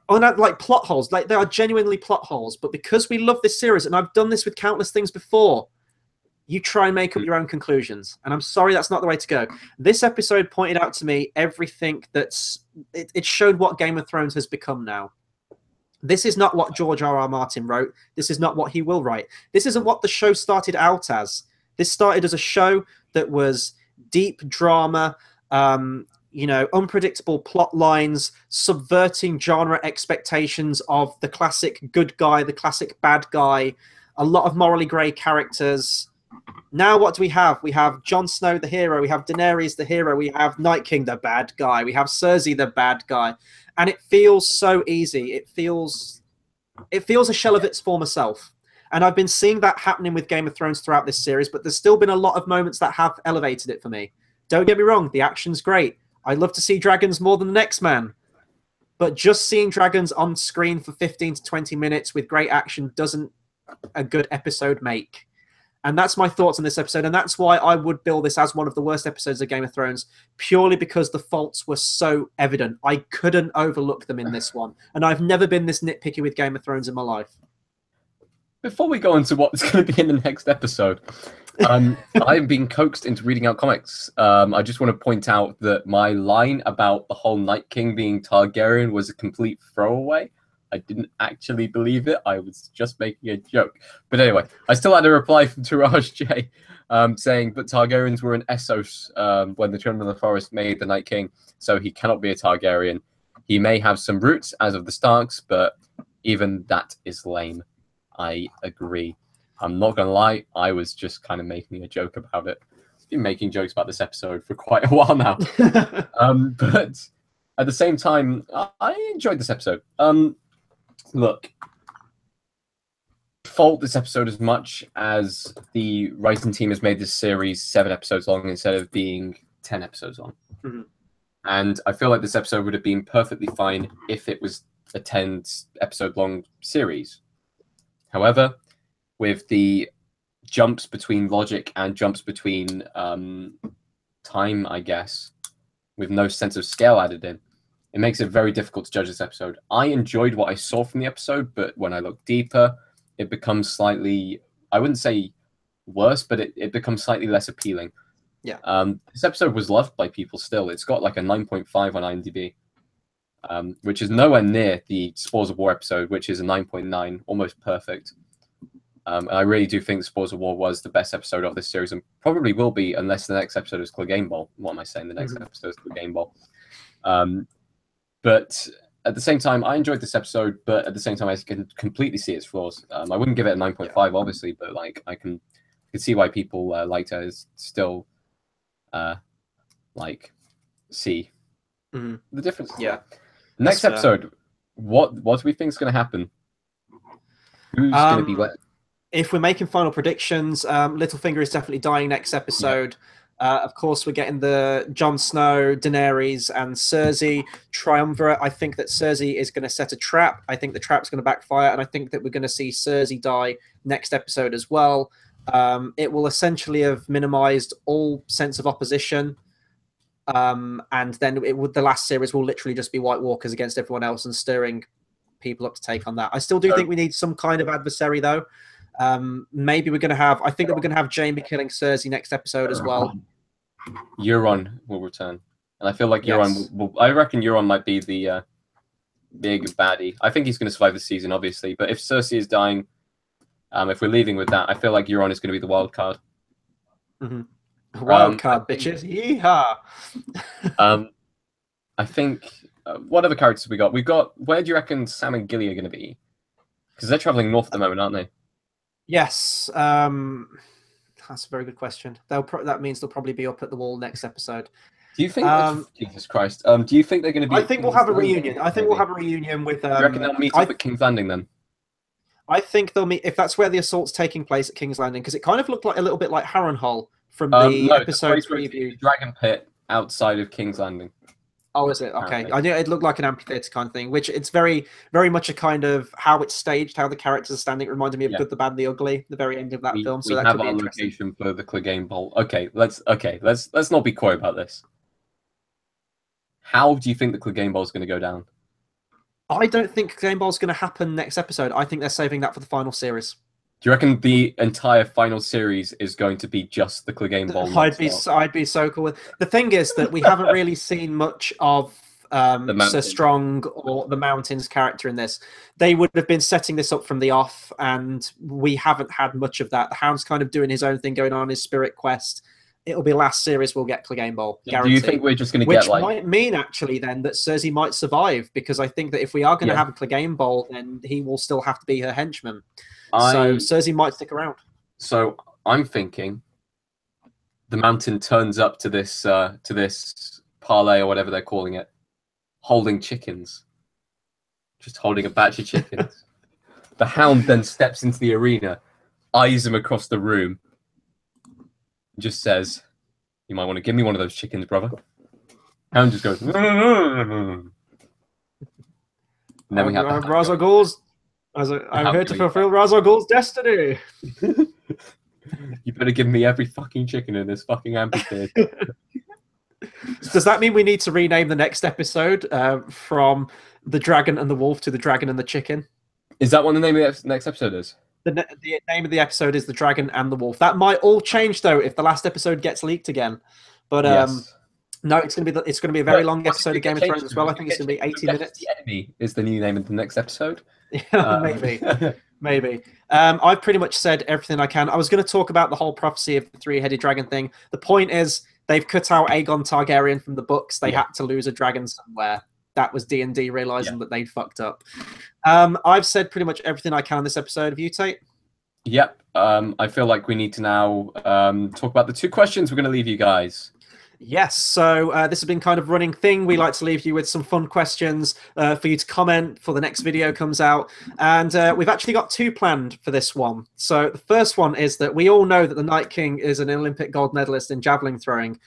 like plot holes. Like, they are genuinely plot holes. But because we love this series, and I've done this with countless things before, you try and make up your own conclusions. And I'm sorry, that's not the way to go. This episode pointed out to me everything it showed what Game of Thrones has become now. This is not what George R.R. Martin wrote. This is not what he will write. This isn't what the show started out as. This started as a show that was deep drama, unpredictable plot lines, subverting genre expectations of the classic good guy, the classic bad guy, a lot of morally grey characters. Now what do we have? We have Jon Snow, the hero. We have Daenerys, the hero. We have Night King, the bad guy. We have Cersei, the bad guy. And it feels so easy. It feels a shell of its former self. And I've been seeing that happening with Game of Thrones throughout this series, but there's still been a lot of moments that have elevated it for me. Don't get me wrong, the action's great. I'd love to see dragons more than the next man. But just seeing dragons on screen for 15 to 20 minutes with great action doesn't a good episode make. And that's my thoughts on this episode, and that's why I would bill this as one of the worst episodes of Game of Thrones, purely because the faults were so evident. I couldn't overlook them in this one, and I've never been this nitpicky with Game of Thrones in my life. Before we go into what's going to be in the next episode, I've been coaxed into reading out comics. I just want to point out that my line about the whole Night King being Targaryen was a complete throwaway. I didn't actually believe it. I was just making a joke. But anyway, I still had a reply from Tourage J saying, but Targaryens were an Essos when the Children of the Forest made the Night King, so he cannot be a Targaryen. He may have some roots as of the Starks, but even that is lame. I agree. I'm not going to lie, I was just kind of making a joke about it. I've been making jokes about this episode for quite a while now. But at the same time, I enjoyed this episode. Look, fault this episode as much as the writing team has made this series 7 episodes long instead of being 10 episodes long. Mm-hmm. And I feel like this episode would have been perfectly fine if it was a 10 episode long series. However, with the jumps between logic and jumps between time, I guess, with no sense of scale added in, it makes it very difficult to judge this episode. I enjoyed what I saw from the episode, but when I look deeper, it becomes slightly, I wouldn't say worse, but it becomes slightly less appealing. Yeah. This episode was loved by people still. It's got like a 9.5 on IMDb, which is nowhere near the Spores of War episode, which is a 9.9, almost perfect. And I really do think Spores of War was the best episode of this series and probably will be unless the next episode is Clegane Bowl. What am I saying? The next episode is Clegane Bowl. But at the same time, I enjoyed this episode, but at the same time, I can completely see its flaws. I wouldn't give it a 9.5, obviously, but like I can see why people liked it. Is still like see the difference. Yeah. Next episode, what do we think is going to happen? Who's going to be where? If we're making final predictions, Littlefinger is definitely dying next episode. Of course, we're getting the Jon Snow, Daenerys, and Cersei triumvirate. I think that Cersei is going to set a trap. I think the trap's going to backfire, and I think that we're going to see Cersei die next episode as well. It will essentially have minimized all sense of opposition. And then the last series will literally just be White Walkers against everyone else and stirring people up to take on that. I still do think we need some kind of adversary, though. Maybe we're going to have, I think that we're going to have Jaime killing Cersei next episode as well. Euron will return. And I feel like Euron will, I reckon Euron might be the big baddie. I think he's going to survive the season, obviously. But if Cersei is dying, if we're leaving with that, I feel like Euron is going to be the wild card. Wild card, bitches. Yeehaw! I think, what other characters we got? We've got, where do you reckon Sam and Gilly are going to be? Because they're traveling north at the moment, aren't they? Yes. That's a very good question. That means they'll probably be up at the wall next episode. Do you think, Jesus Christ, do you think they're going to be... I think we'll have a reunion. I think we'll have a reunion with... do you reckon they'll meet up at King's Landing then? I think they'll meet, if that's where the assault's taking place at King's Landing, because it kind of looked like a little bit like Harrenhal from the episode preview. The Dragon Pit outside of King's Landing. Oh, is it? Okay. I knew it looked like an amphitheater kind of thing, which it's very, very much a kind of how it's staged, how the characters are standing. It reminded me of Good, the Bad, and the Ugly, the very end of that film. So we that have could be our location for the Clegane Bowl. Okay, let's not be coy about this. How do you think the Clegane Bowl is going to go down? I don't think Clegane Bowl is going to happen next episode. I think they're saving that for the final series. Do you reckon the entire final series is going to be just the Clegane Bowl? I'd be so cool with. The thing is that we haven't really seen much of Sir Strong or the Mountains character in this. They would have been setting this up from the off, and we haven't had much of that. The Hound's kind of doing his own thing, going on his spirit quest. It'll be last series we'll get Clegane Bowl. Guaranteed. Do you think we're just going to get like... Which might mean, actually, then, that Cersei might survive, because I think that if we are going to have a Clegane Bowl, then he will still have to be her henchman. So Cersei might stick around. So I'm thinking the Mountain turns up to this parlay or whatever they're calling it, holding chickens. Just holding a batch of chickens. The Hound then steps into the arena, eyes him across the room, just says, "You might want to give me one of those chickens, brother." Hound just goes, and then we have Ra's al Ghul's. I'm here to fulfill Ra's al Ghul's destiny. You better give me every fucking chicken in this fucking amphitheater. Does that mean we need to rename the next episode from The Dragon and the Wolf to The Dragon and the Chicken? Is that what the name of the next episode is? The name of the episode is The Dragon and the Wolf. That might all change, though, if the last episode gets leaked again. But no, it's going to be a very long episode of Game of Thrones as well. I think it's going to be 80 minutes. The Enemy is the new name of the next episode. Maybe. I've pretty much said everything I can. I was going to talk about the whole prophecy of the three-headed dragon thing. The point is, they've cut out Aegon Targaryen from the books. They had to lose a dragon somewhere. That was D&D realizing that they'd fucked up. I've said pretty much everything I can on this episode. Have you, Tate? Yep. I feel like we need to now talk about the two questions we're going to leave you guys. Yes, so this has been kind of running thing. We like to leave you with some fun questions for you to comment before the next video comes out. And we've actually got 2 planned for this one. So the first one is that we all know that the Night King is an Olympic gold medalist in javelin throwing.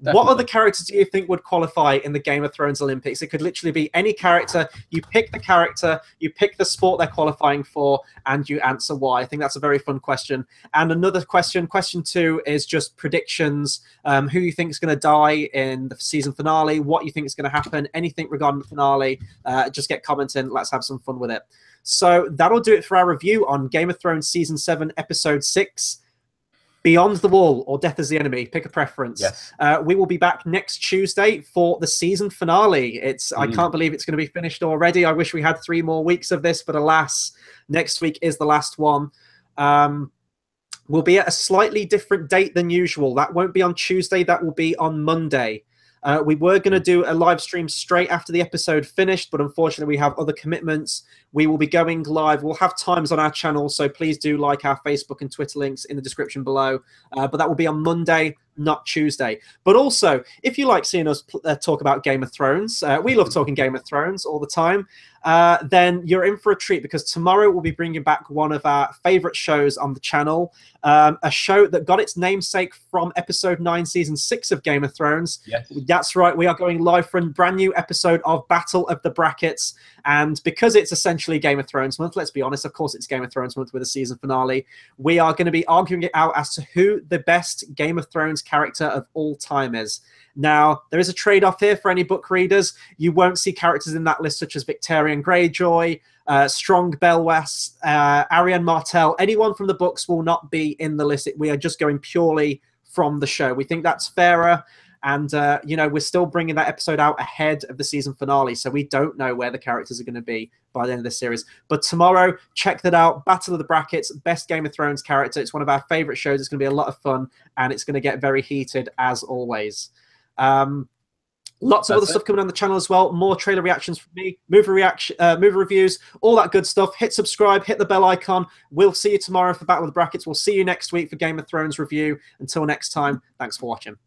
Definitely. What other characters do you think would qualify in the Game of Thrones Olympics? It could literally be any character. You pick the character, you pick the sport they're qualifying for, and you answer why. I think that's a very fun question. And another question 2, is just predictions. Who you think is going to die in the season finale, what you think is going to happen, anything regarding the finale. Just get commenting. Let's have some fun with it. So that'll do it for our review on Game of Thrones Season 7, Episode 6. Beyond the Wall or Death is the Enemy. Pick a preference. Yes. We will be back next Tuesday for the season finale. I can't believe it's going to be finished already. I wish we had 3 more weeks of this, but alas, next week is the last one. We'll be at a slightly different date than usual. That won't be on Tuesday. That will be on Monday. We were going to do a live stream straight after the episode finished, but unfortunately we have other commitments. We will be going live. We'll have times on our channel, so please do like our Facebook and Twitter links in the description below. But that will be on Monday, not Tuesday. But also, if you like seeing us talk about Game of Thrones, we love talking Game of Thrones all the time, then you're in for a treat, because tomorrow we'll be bringing back one of our favorite shows on the channel, a show that got its namesake from episode 9, season 6 of Game of Thrones. Yes. That's right. We are going live for a brand new episode of Battle of the Brackets. And because it's essentially Game of Thrones month, let's be honest, of course it's Game of Thrones month with a season finale, we are going to be arguing it out as to who the best Game of Thrones character of all time is. Now, there is a trade-off here for any book readers. You won't see characters in that list such as Victorian Greyjoy, Strong Belwes, Arianne Martell. Anyone from the books will not be in the list. We are just going purely from the show. We think that's fairer. And, you know, we're still bringing that episode out ahead of the season finale, so we don't know where the characters are going to be by the end of the series. But tomorrow, check that out. Battle of the Brackets, best Game of Thrones character. It's one of our favorite shows. It's going to be a lot of fun, and it's going to get very heated, as always. Lots of other stuff coming on the channel as well. More trailer reactions from me, movie reviews, all that good stuff. Hit subscribe, hit the bell icon. We'll see you tomorrow for Battle of the Brackets. We'll see you next week for Game of Thrones review. Until next time, thanks for watching.